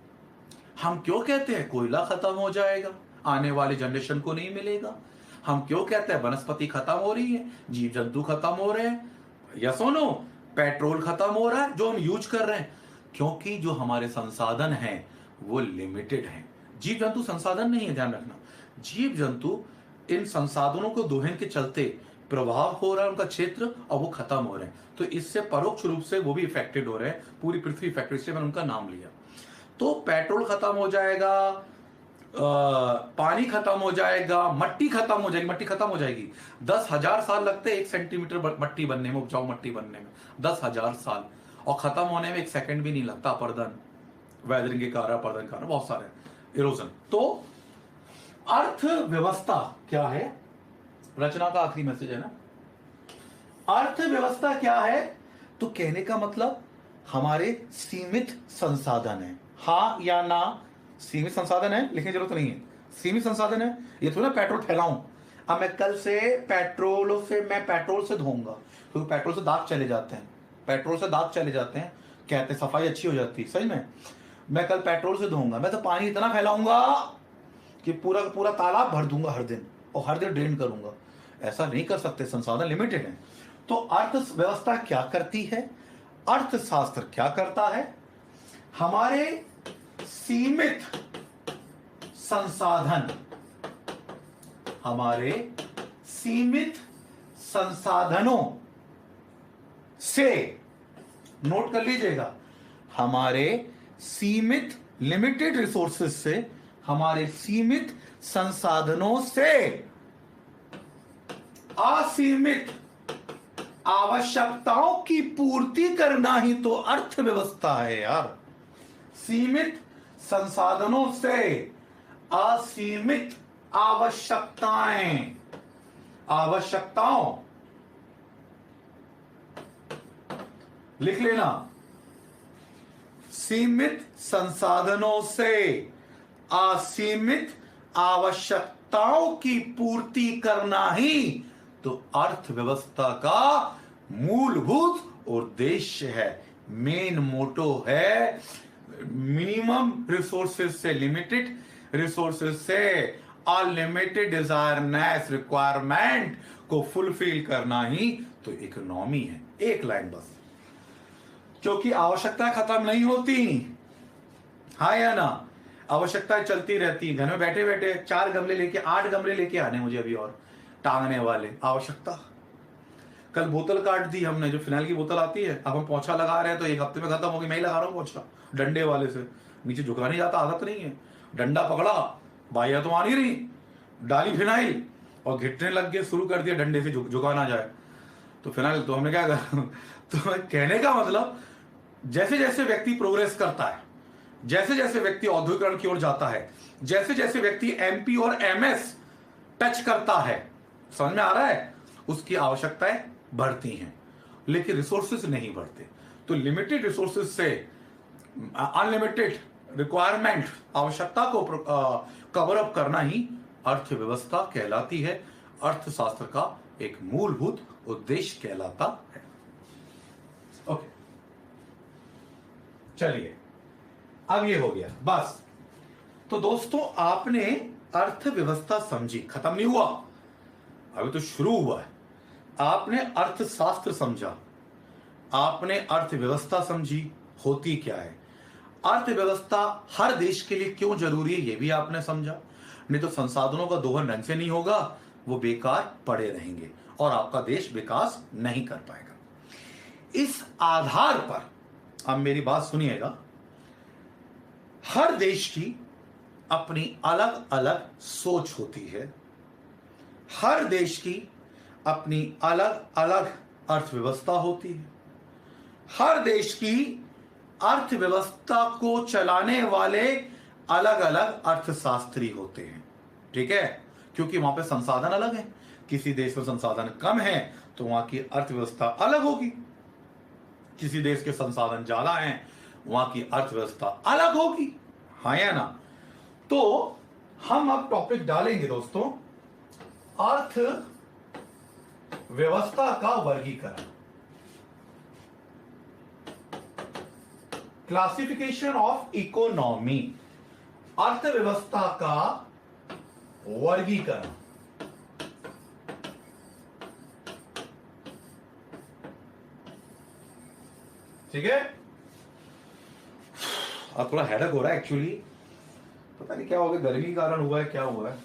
हम क्यों कहते हैं कोयला खत्म हो जाएगा, आने वाली जनरेशन को नहीं मिलेगा? हम क्यों कहते हैं वनस्पति खत्म हो रही है, जीव जंतु खत्म हो रहे हैं? या सुनो, पेट्रोल खत्म हो रहा है जो हम यूज कर रहे हैं, क्योंकि जो हमारे संसाधन हैं वो लिमिटेड हैं। जीव जंतु संसाधन नहीं है, ध्यान रखना। जीव जंतु इन संसाधनों को दोहन के चलते प्रभाव हो रहा है उनका क्षेत्र, और वो खत्म हो रहे हैं। तो इससे परोक्ष रूप से वो भी इफेक्टेड हो रहे हैं, पूरी पृथ्वी इफेक्टेड, इसलिए मैंने उनका नाम लिया। तो पेट्रोल खत्म हो जाएगा, पानी खत्म हो जाएगा, मट्टी खत्म हो जाएगी। मट्टी खत्म हो जाएगी, 10,000 साल लगते हैं 1 सेंटीमीटर मट्टी बनने में, उपजाऊ मट्टी बनने में 10,000 साल, और खत्म होने में 1 सेकंड भी नहीं लगता। अपर्दन, वेदरिंग के कारण, अपर्दन के कारण, बहुत सारे इरोजन। तो अर्थव्यवस्था क्या है? रचना का आखिरी मैसेज है ना। अर्थव्यवस्था क्या है? तो कहने का मतलब हमारे सीमित संसाधन है। हाँ या ना? सीमित संसाधन है, लिखने की जरूरत नहीं है। सीमित संसाधन है, ये थोड़ा पेट्रोल फैलाऊं। अब मैं कल से मैं पेट्रोल से धोऊंगा, क्योंकि पेट्रोल से दाग चले जाते हैं, पेट्रोल से दाग चले जाते हैं, कहते सफाई अच्छी हो जाती है। सही में मैं कल पेट्रोल से धोऊंगा, मैं तो पानी इतना फैलाऊंगा कि पूरा पूरा तालाब भर दूंगा हर दिन, और हर दिन ड्रेन करूंगा। ऐसा नहीं कर सकते, संसाधन लिमिटेड है। तो अर्थव्यवस्था क्या करती है, अर्थशास्त्र क्या करता है? हमारे सीमित संसाधन, हमारे सीमित संसाधनों से, नोट कर लीजिएगा, हमारे सीमित लिमिटेड रिसोर्सेज से, हमारे सीमित संसाधनों से असीमित आवश्यकताओं की पूर्ति करना ही तो अर्थव्यवस्था है यार। सीमित संसाधनों से असीमित आवश्यकताओं, लिख लेना, सीमित संसाधनों से असीमित आवश्यकताओं की पूर्ति करना ही तो अर्थव्यवस्था का मूलभूत उद्देश्य है, मेन मोटो है। मिनिमम रिसोर्सेज से लिमिटेड रिसोर्सेज से अनलिमिटेड डिजायरनेस रिक्वायरमेंट को फुलफिल करना ही तो इकोनॉमी है। एक लाइन बस, क्योंकि आवश्यकता खत्म नहीं होती, हाँ या ना, आवश्यकताएं चलती रहती है। घर में बैठे बैठे 4 गमले लेके 8 गमले लेके आने मुझे अभी और टांगने वाले, आवश्यकता। कल बोतल काट दी हमने, जो फिनाइल की बोतल आती है, अब हम पोछा लगा रहे हैं तो 1 हफ्ते में खत्म होगी। मैं ही लगा रहा हूँ पोछा डंडे वाले से, नीचे झुका नहीं जाता, आदत नहीं है। डंडा पकड़ा, बाइया तो आ नहीं रही, डाली फिनाइल और घिटने लग गए, शुरू कर दिया डंडे से झुका ना जाए तो फिनाइल। तो हमने क्या करा तो कहने का मतलब, जैसे जैसे व्यक्ति प्रोग्रेस करता है, जैसे जैसे व्यक्ति औद्योगिकरण की ओर जाता है, जैसे जैसे व्यक्ति एमपी और एमएस टच करता है, समझ में आ रहा है, उसकी आवश्यकताएं बढ़ती हैं, लेकिन रिसोर्सेज नहीं बढ़ते। तो लिमिटेड रिसोर्सेज से अनलिमिटेड रिक्वायरमेंट, आवश्यकता को कवर अप करना ही अर्थव्यवस्था कहलाती है, अर्थशास्त्र का एक मूलभूत उद्देश्य कहलाता है। ओके, चलिए अब ये हो गया बस। तो दोस्तों, आपने अर्थव्यवस्था समझी, खत्म नहीं हुआ, अभी तो शुरू हुआ है। आपने अर्थशास्त्र समझा, आपने अर्थव्यवस्था समझी होती क्या है, अर्थव्यवस्था हर देश के लिए क्यों जरूरी है ये भी आपने समझा। नहीं तो संसाधनों का दोहन ढंग से नहीं होगा, वो बेकार पड़े रहेंगे और आपका देश विकास नहीं कर पाएगा। इस आधार पर अब मेरी बात सुनिएगा, हर देश की अपनी अलग अलग सोच होती है, हर देश की अपनी अलग अलग अर्थव्यवस्था होती है, हर देश की अर्थव्यवस्था को चलाने वाले अलग अलग अर्थशास्त्री होते हैं, ठीक है, क्योंकि वहां पे संसाधन अलग है। किसी देश में संसाधन कम है तो वहां की अर्थव्यवस्था अलग होगी, किसी देश के संसाधन ज्यादा हैं वहां की अर्थव्यवस्था अलग होगी, हाँ या ना। तो हम अब टॉपिक डालेंगे दोस्तों, अर्थव्यवस्था का वर्गीकरण, क्लासिफिकेशन ऑफ इकोनॉमी, अर्थव्यवस्था का वर्गीकरण। ठीक है, अब थोड़ा हेडेक हो रहा है एक्चुअली, पता नहीं क्या हो गया, गर्मी के कारण हुआ है, क्या हुआ है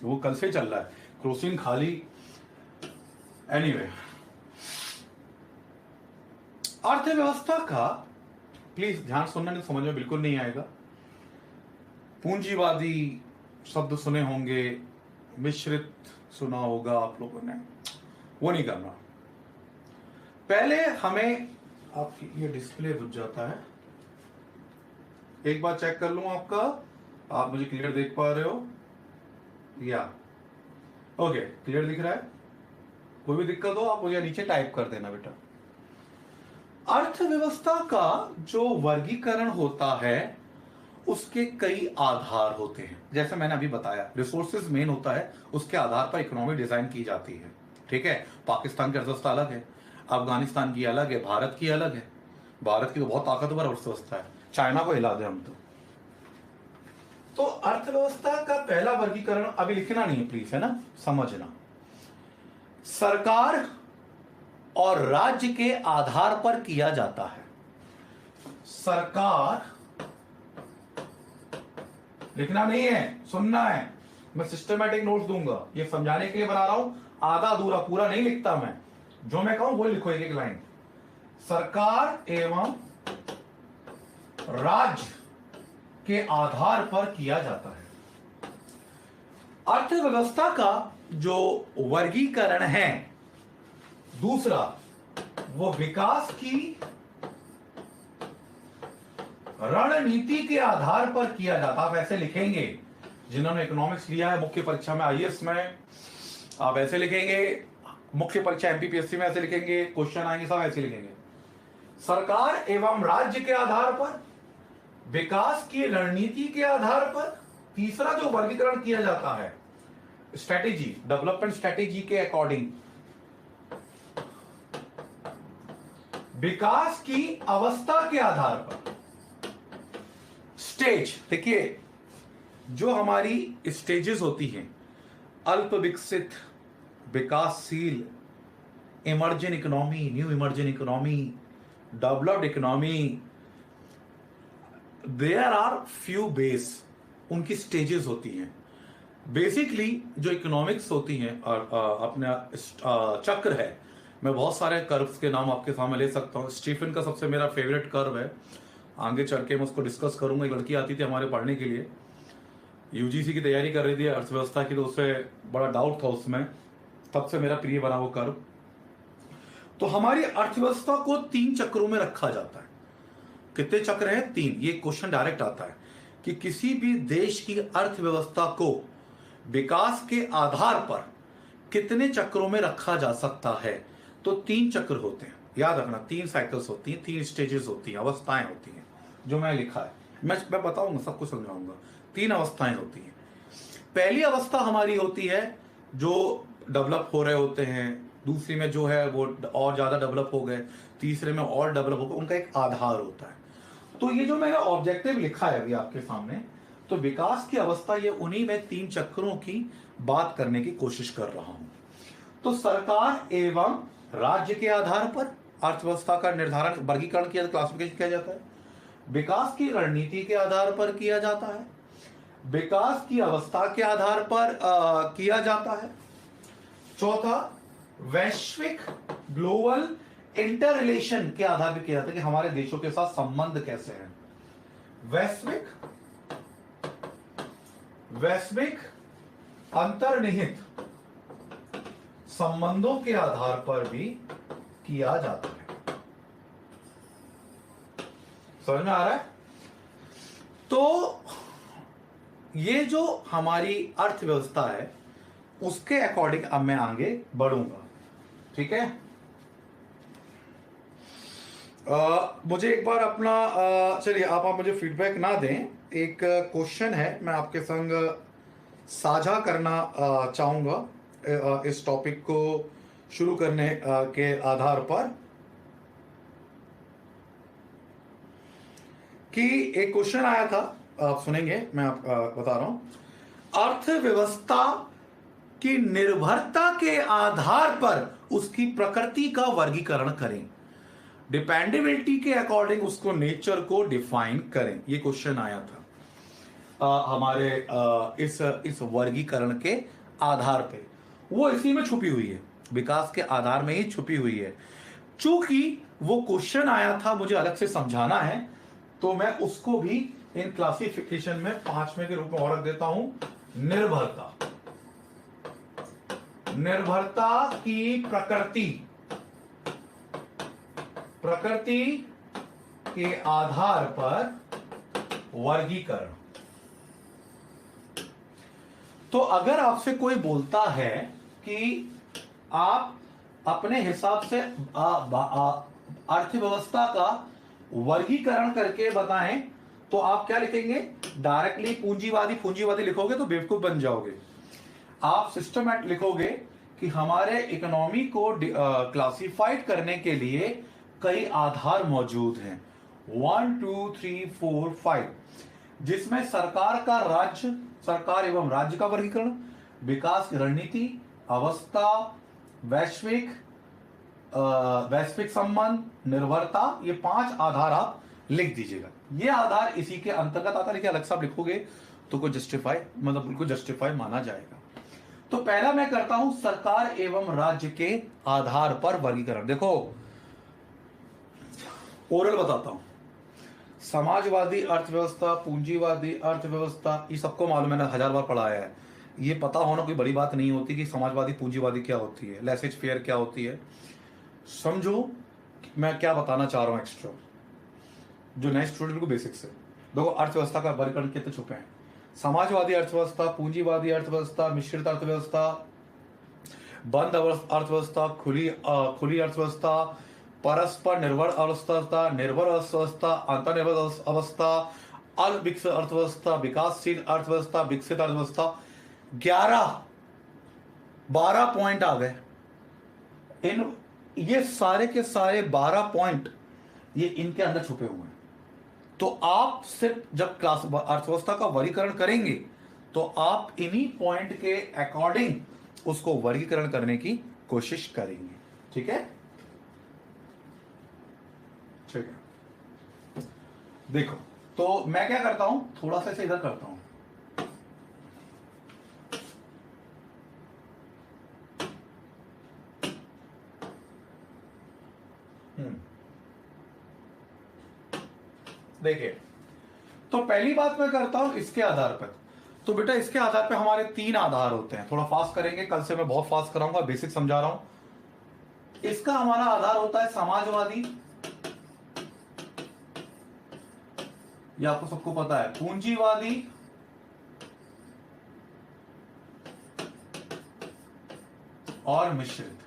वो कल से चल रहा है, क्रोसिन खाली। एनीवे, अर्थव्यवस्था का, प्लीज ध्यान सुनना, नहीं समझ में बिल्कुल नहीं आएगा। पूंजीवादी शब्द सुने होंगे, मिश्रित सुना होगा आप लोगों ने, वो नहीं करना। पहले हमें, आपकी ये डिस्प्ले बुझ जाता है, एक बार चेक कर लूं आपका, आप मुझे क्लियर देख पा रहे हो या? ओके, क्लियर दिख रहा है। कोई भी दिक्कत हो आप मुझे नीचे टाइप कर देना बेटा। अर्थव्यवस्था का जो वर्गीकरण होता है उसके कई आधार होते हैं, जैसे मैंने अभी बताया, रिसोर्सेज मेन होता है, उसके आधार पर इकोनॉमी डिजाइन की जाती है, ठीक है। पाकिस्तान की अर्थव्यवस्था अलग है, अफगानिस्तान की अलग है, भारत की अलग है। भारत की तो बहुत ताकतवर अर्थव्यवस्था है, चाइना को हिला दे हम तो अर्थव्यवस्था का पहला वर्गीकरण अभी लिखना नहीं है प्लीज, है ना, समझना। सरकार और राज्य के आधार पर किया जाता है। सरकार, लिखना नहीं है, सुनना है, मैं सिस्टमैटिक नोट्स दूंगा, ये समझाने के लिए बना रहा हूं, आधा अधूरा पूरा नहीं लिखता मैं, जो मैं कहूं वो लिखो एक एक लाइन। सरकार एवं राज्य के आधार पर किया जाता है। अर्थव्यवस्था का जो वर्गीकरण है दूसरा, वो विकास की रणनीति के आधार पर किया जाता है। आप ऐसे लिखेंगे, जिन्होंने इकोनॉमिक्स लिया है मुख्य परीक्षा में, आईएएस में, आप ऐसे लिखेंगे, मुख्य परीक्षा एमपीपीएससी में ऐसे लिखेंगे, क्वेश्चन आएंगे सब ऐसे लिखेंगे। सरकार एवं राज्य के आधार पर, विकास की रणनीति के आधार पर। तीसरा जो वर्गीकरण किया जाता है, स्ट्रेटेजी, डेवलपमेंट स्ट्रेटेजी के अकॉर्डिंग, विकास की अवस्था के आधार पर। स्टेज, देखिए जो हमारी स्टेजेस होती हैं, अल्प विकसित, विकासशील, emerging economy, new emerging economy, developed economy, there are few base, उनकी स्टेजेस होती हैं। बेसिकली जो इकोनॉमिक्स होती हैं और अपना चक्र है, मैं बहुत सारे कर्व्स के नाम आपके सामने ले सकता हूँ। स्टीफन का सबसे मेरा फेवरेट कर्व है, आगे चल के मैं उसको डिस्कस करूंगा। एक लड़की आती थी हमारे पढ़ने के लिए, यूजीसी की तैयारी कर रही थी अर्थव्यवस्था की, तो उससे बड़ा डाउट था उसमें, तब से मेरा प्रिय बना वो कर्व। तो हमारी अर्थव्यवस्था को 3 चक्रों में रखा जाता है। कितने चक्र हैं? 3। ये क्वेश्चन डायरेक्ट आता है कि किसी भी देश की अर्थव्यवस्था को विकास के आधार पर कितने चक्रों में रखा जा सकता है। तो 3 चक्र होते हैं, याद रखना। 3 साइकिल्स होती हैं, 3 स्टेजेस होती हैं, अवस्थाएं होती हैं, जो मैं लिखा है। मैं बताऊंगा, सब कुछ समझाऊंगा। 3 अवस्थाएं होती हैं। पहली अवस्था हमारी होती है जो डेवलप हो रहे होते हैं, दूसरी में जो है वो और ज्यादा डेवलप हो गए, तीसरे में और डेवलप हो गए, उनका एक आधार होता है। तो ये जो मैंने ऑब्जेक्टिव लिखा है अभी आपके सामने, तो विकास की अवस्था, ये उन्हीं में 3 चक्रों की बात करने की कोशिश कर रहा हूं। तो सरकार एवं राज्य के आधार पर अर्थव्यवस्था का निर्धारण, वर्गीकरण किया, क्लासिफिकेशन किया जाता है। विकास की रणनीति के आधार पर किया जाता है। विकास की अवस्था के आधार पर किया जाता है। चौथा, वैश्विक ग्लोबल इंटर रिलेशन के आधार पर किया जाता है कि हमारे देशों के साथ संबंध कैसे हैं। वैश्विक अंतर्निहित संबंधों के आधार पर भी किया जाता है। समझ में आ रहा है? तो ये जो हमारी अर्थव्यवस्था है, उसके अकॉर्डिंग अब मैं आगे बढ़ूंगा। ठीक है? मुझे एक बार अपना चलिए, आप मुझे फीडबैक ना दें, एक क्वेश्चन है मैं आपके संग साझा करना चाहूंगा इस टॉपिक को शुरू करने के आधार पर, कि एक क्वेश्चन आया था, आप सुनेंगे, मैं आप बता रहा हूं। अर्थव्यवस्था की निर्भरता के आधार पर उसकी प्रकृति का वर्गीकरण करें। डिपेंडेबिलिटी के अकॉर्डिंग उसको, नेचर को डिफाइन करें। ये क्वेश्चन आया था हमारे इस वर्गीकरण के आधार पे। वो इसी में छुपी हुई है, विकास के आधार में ही छुपी हुई है। चूंकि वो क्वेश्चन आया था, मुझे अलग से समझाना है, तो मैं उसको भी इन क्लासिफिकेशन में 5वें के रूप में और रख देता हूं। निर्भरता की प्रकृति के आधार पर वर्गीकरण। तो अगर आपसे कोई बोलता है कि आप अपने हिसाब से अर्थव्यवस्था का वर्गीकरण करके बताएं, तो आप क्या लिखेंगे? डायरेक्टली पूंजीवादी लिखोगे तो बेवकूफ बन जाओगे। आप सिस्टमैटिक लिखोगे कि हमारे इकोनॉमी को क्लासिफाइड करने के लिए कई आधार मौजूद हैं, 1 2 3 4 5, जिसमें सरकार एवं राज्य का वर्गीकरण, विकास की रणनीति, अवस्था, वैश्विक संबंध, निर्भरता, ये 5 आधार आप लिख दीजिएगा। ये आधार इसी के अंतर्गत आता है, लेकिन अलग से आप लिखोगे तो कोई जस्टिफाई, मतलब बिल्कुल जस्टिफाई माना जाएगा। तो पहला मैं करता हूं सरकार एवं राज्य के आधार पर वर्गीकरण। देखो, ओरल बताता हूं। समाजवादी अर्थव्यवस्था, पूंजीवादी अर्थव्यवस्था, ये सबको मालूम है ना, 1000 बार पढ़ाया है। ये पता होना कोई बड़ी बात नहीं होती कि समाजवादी पूंजीवादी क्या होती है, लेसेज फेयर क्या होती है। समझो मैं क्या बताना चाह रहा हूं एक्स्ट्रा, जो नए स्टूडेंट को बेसिक से। देखो, अर्थव्यवस्था का वर्गीकरण कितने छुपे हैं। समाजवादी अर्थव्यवस्था, पूंजीवादी अर्थव्यवस्था, मिश्रित अर्थव्यवस्था, बंद अर्थव्यवस्था, खुली अर्थव्यवस्था, परस्पर निर्भर अवस्था, निर्भर अवस्था, अंतर्निर्भर अवस्था, अल्प विकसित अर्थव्यवस्था, विकासशील अर्थव्यवस्था, विकसित अर्थव्यवस्था। 12 पॉइंट आ गए। ये सारे के सारे 12 पॉइंट ये इनके अंदर छुपे हुए हैं। तो आप सिर्फ जब क्लास अर्थव्यवस्था का वर्गीकरण करेंगे तो आप इन्हीं पॉइंट के अकॉर्डिंग उसको वर्गीकरण करने की कोशिश करेंगे। ठीक है, ठीक है। देखो, तो मैं क्या करता हूं, थोड़ा सा इसे इधर करता हूं। देखिए, तो पहली बात मैं करता हूं इसके आधार पर। तो बेटा इसके आधार पर हमारे 3 आधार होते हैं। थोड़ा फास्ट करेंगे, कल से मैं बहुत फास्ट कराऊंगा, बेसिक समझा रहा हूं। इसका हमारा आधार होता है समाजवादी, ये आपको सबको पता है, पूंजीवादी और मिश्रित।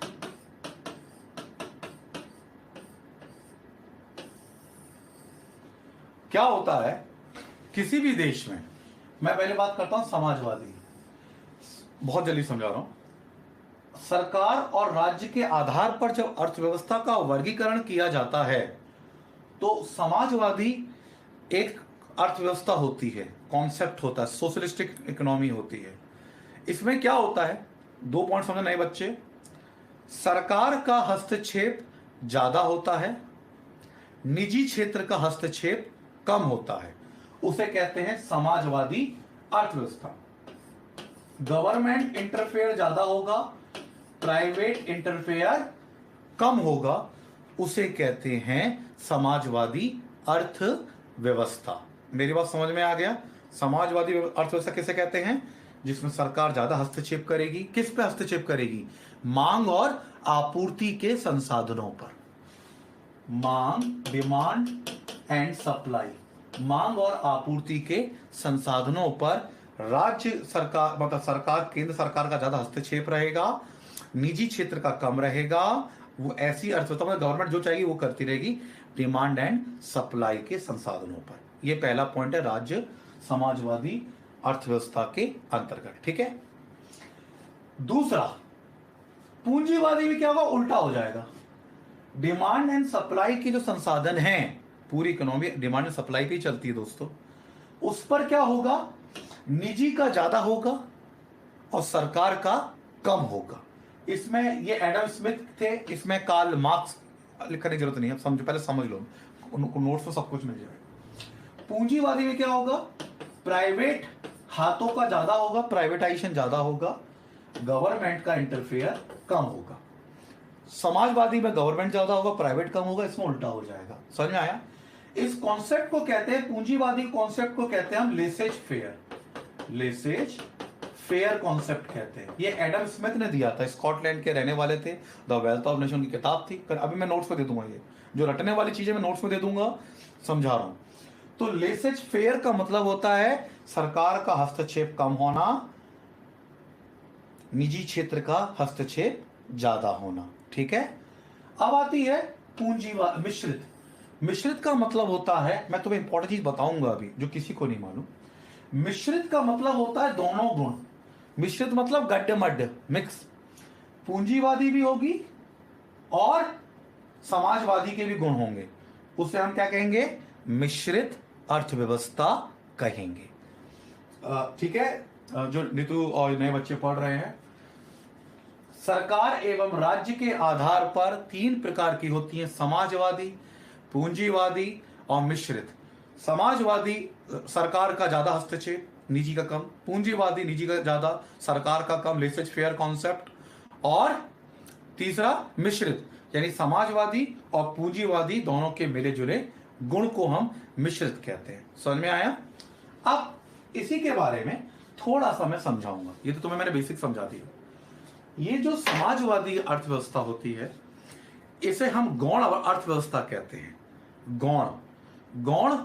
क्या होता है किसी भी देश में, मैं पहले बात करता हूं समाजवादी, बहुत जल्दी समझा रहा हूं। सरकार और राज्य के आधार पर जब अर्थव्यवस्था का वर्गीकरण किया जाता है तो समाजवादी एक अर्थव्यवस्था होती है, कॉन्सेप्ट होता है, सोशलिस्टिक इकोनॉमी होती है। इसमें क्या होता है, 2 पॉइंट समझना नए बच्चे। सरकार का हस्तक्षेप ज्यादा होता है, निजी क्षेत्र का हस्तक्षेप कम होता है, उसे कहते हैं समाजवादी अर्थव्यवस्था। गवर्नमेंट इंटरफेयर ज्यादा होगा, प्राइवेट इंटरफेयर कम होगा, उसे कहते हैं समाजवादी अर्थव्यवस्था। मेरी बात समझ में आ गया? समाजवादी अर्थव्यवस्था किसे कहते हैं? जिसमें सरकार ज्यादा हस्तक्षेप करेगी। किस पे हस्तक्षेप करेगी? मांग और आपूर्ति के संसाधनों पर। मांग, डिमांड एंड सप्लाई, मांग और आपूर्ति के संसाधनों पर राज्य सरकार, मतलब सरकार, केंद्र सरकार का ज्यादा हस्तक्षेप रहेगा, निजी क्षेत्र का कम रहेगा। वो ऐसी अर्थव्यवस्था में गवर्नमेंट जो चाहेगी वो करती रहेगी, डिमांड एंड सप्लाई के संसाधनों पर। ये पहला पॉइंट है राज्य समाजवादी अर्थव्यवस्था के अंतर्गत। ठीक है। दूसरा, पूंजीवादी में क्या होगा, उल्टा हो जाएगा। डिमांड एंड सप्लाई के जो संसाधन हैं, पूरी इकोनॉमी डिमांड एंड सप्लाई पे ही चलती है दोस्तों, उस पर क्या होगा, निजी का ज्यादा होगा और सरकार का कम होगा। इसमें ये एडम स्मिथ थे, इसमें कार्ल मार्क्स लिखने की जरूरत नहीं है, समझो, पहले समझ लो, उनको नोट्स में सब कुछ मिल जाएगा। पूंजीवादी में क्या होगा, प्राइवेट हाथों का ज्यादा होगा, प्राइवेटाइजेशन ज्यादा होगा, गवर्नमेंट का इंटरफेयर कम होगा। समाजवादी में गवर्नमेंट ज्यादा होगा, प्राइवेट कम होगा, इसमें उल्टा हो जाएगा। समझ में आया? इस कॉन्सेप्ट को कहते हैं, पूंजीवादी कॉन्सेप्ट को कहते हैं हम laces fair, laces fair concept कहते हैं। ये एडम स्मिथ ने दिया था, स्कॉटलैंड के रहने वाले थे, द वेल्थ ऑफ नेशन की किताब थी। अभी मैं नोट्स में दे दूंगा, ये जो रटने वाली चीजें मैं नोट्स में दे दूंगा, समझा रहा हूं। तो लेसेज फेयर का मतलब होता है सरकार का हस्तक्षेप कम होना, निजी क्षेत्र का हस्तक्षेप ज्यादा होना। ठीक है। अब आती है पूंजीवाद, मिश्रित। मिश्रित का मतलब होता है, मैं तुम्हें इंपॉर्टेंट चीज बताऊंगा अभी जो किसी को नहीं मालूम। मिश्रित का मतलब होता है दोनों गुण। मिश्रित मतलब गड्ढे मड्ढे, मिक्स। पूंजीवादी भी होगी और समाजवादी के भी गुण होंगे, उसे हम क्या कहेंगे, मिश्रित अर्थव्यवस्था कहेंगे। ठीक है। जो नीतू और नए बच्चे पढ़ रहे हैं, सरकार एवं राज्य के आधार पर 3 प्रकार की होती है, समाजवादी, पूंजीवादी और मिश्रित। समाजवादी सरकार का ज्यादा हस्तक्षेप, निजी का कम। पूंजीवादी निजी का ज्यादा, सरकार का कम, लेसेज फेयर कॉन्सेप्ट। और तीसरा मिश्रित, यानी समाजवादी और पूंजीवादी दोनों के मिले जुले गुण को हम मिश्रित कहते हैं। समझ में आया? अब इसी के बारे में थोड़ा सा मैं समझाऊंगा, ये तो तुम्हें मैंने बेसिक समझा दिया। ये जो समाजवादी अर्थव्यवस्था होती है, इसे हम गौण अर्थव्यवस्था कहते हैं। गौण, गौण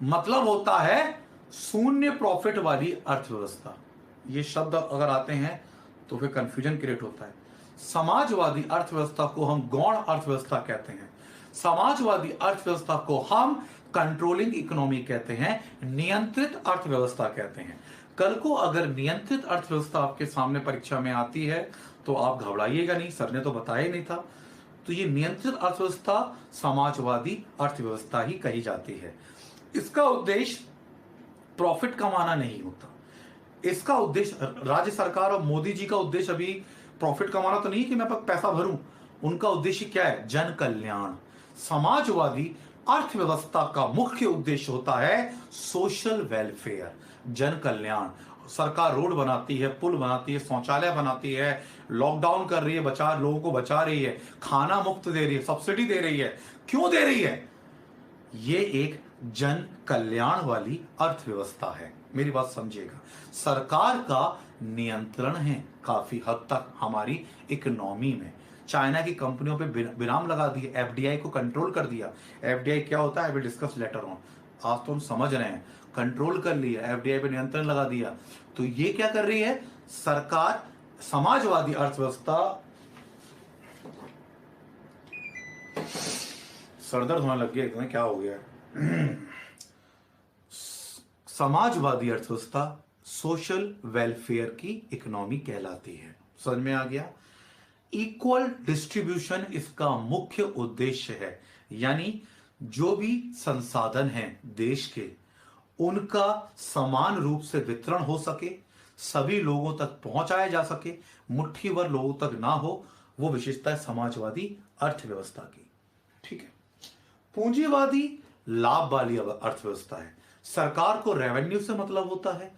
मतलब होता है शून्य प्रॉफिट वाली अर्थव्यवस्था। ये शब्द अगर आते हैं तो फिर कंफ्यूजन क्रिएट होता है। समाजवादी अर्थव्यवस्था को हम गौण अर्थव्यवस्था कहते हैं। समाजवादी अर्थव्यवस्था को हम कंट्रोलिंग इकोनॉमी कहते हैं, नियंत्रित अर्थव्यवस्था कहते हैं। कल को अगर नियंत्रित अर्थव्यवस्था आपके सामने परीक्षा में आती है तो आप घबराइएगा नहीं, सर ने तो बताया ही नहीं था। तो ये नियंत्रित अर्थव्यवस्था समाजवादी अर्थव्यवस्था ही कही जाती है। इसका उद्देश्य प्रॉफिट कमाना नहीं होता, इसका उद्देश्य राज्य सरकार और मोदी जी का उद्देश्य अभी प्रॉफिट कमाना तो नहीं है कि मैं पैसा भरूं। उनका उद्देश्य क्या है? जन कल्याण। समाजवादी अर्थव्यवस्था का मुख्य उद्देश्य होता है सोशल वेलफेयर, जन कल्याण। सरकार रोड बनाती है, पुल बनाती है, शौचालय बनाती है, लॉकडाउन कर रही है, लोगों को बचा रही है, खाना मुफ्त दे रही है, सब्सिडी दे रही है। क्यों दे रही है? ये एक जन कल्याण वाली अर्थव्यवस्था है। मेरी बात समझिएगा। सरकार का नियंत्रण है काफी हद तक हमारी इकोनॉमी में। चाइना की कंपनियों पे विराम लगा दिए, एफडीआई को कंट्रोल कर दिया। एफडीआई क्या होता है? I will discuss later on. आज तो हम समझ रहे हैं, कंट्रोल कर लिया, एफडीआई पे नियंत्रण लगा दिया। तो ये क्या कर रही है सरकार? समाजवादी अर्थव्यवस्था, सरदर्द होने लग गया, क्या हो गया? समाजवादी अर्थव्यवस्था सोशल वेलफेयर की इकोनॉमी कहलाती है। समझ में आ गया? इक्वल डिस्ट्रीब्यूशन इसका मुख्य उद्देश्य है, यानी जो भी संसाधन हैं देश के, उनका समान रूप से वितरण हो सके, सभी लोगों तक पहुंचाया जा सके, मुट्ठी भर लोगों तक ना हो, वो विशेषता है समाजवादी अर्थव्यवस्था की। ठीक है। पूंजीवादी लाभ वाली अर्थव्यवस्था है। सरकार को रेवेन्यू से मतलब होता है,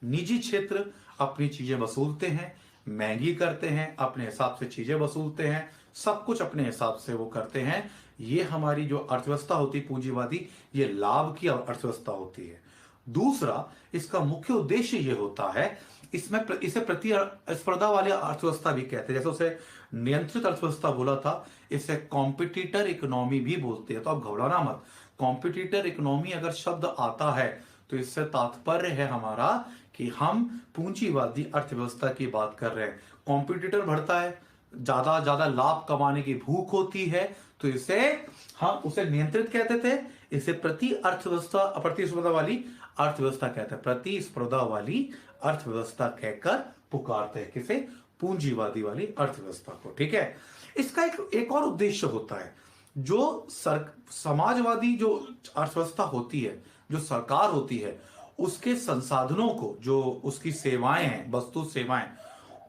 निजी क्षेत्र अपनी चीजें वसूलते हैं, महंगी करते हैं, अपने हिसाब से चीजें वसूलते हैं, सब कुछ अपने हिसाब से वो करते हैं। ये हमारी जो अर्थव्यवस्था होती है पूंजीवादी, ये लाभ की अर्थव्यवस्था होती है। दूसरा, इसका मुख्य उद्देश्य ये होता है, इसे प्रतिस्पर्धा वाली अर्थव्यवस्था भी कहते हैं। जैसे उसे नियंत्रित अर्थव्यवस्था बोला था, इसे कॉम्पिटिटर इकोनॉमी भी बोलते हैं। तो आप घबराना मत। कॉम्पिटिटर इकोनॉमी अगर शब्द आता है तो इससे तात्पर्य है हमारा कि हम पूंजीवादी अर्थव्यवस्था की बात कर रहे हैं। कॉम्पिटिटर बढ़ता है, ज्यादा लाभ कमाने की भूख होती है, तो इसे हम उसे नियंत्रित कहते थे। इसे प्रतिस्पर्धा वाली अर्थव्यवस्था कहते हैं। प्रतिस्पर्धा वाली अर्थव्यवस्था कहकर पुकारते हैं किसे? पूंजीवादी वाली अर्थव्यवस्था को। ठीक है। इसका एक और उद्देश्य होता है, जो समाजवादी जो अर्थव्यवस्था होती है, जो सरकार होती है, उसके संसाधनों को, जो उसकी सेवाएं हैं, वस्तु सेवाएं,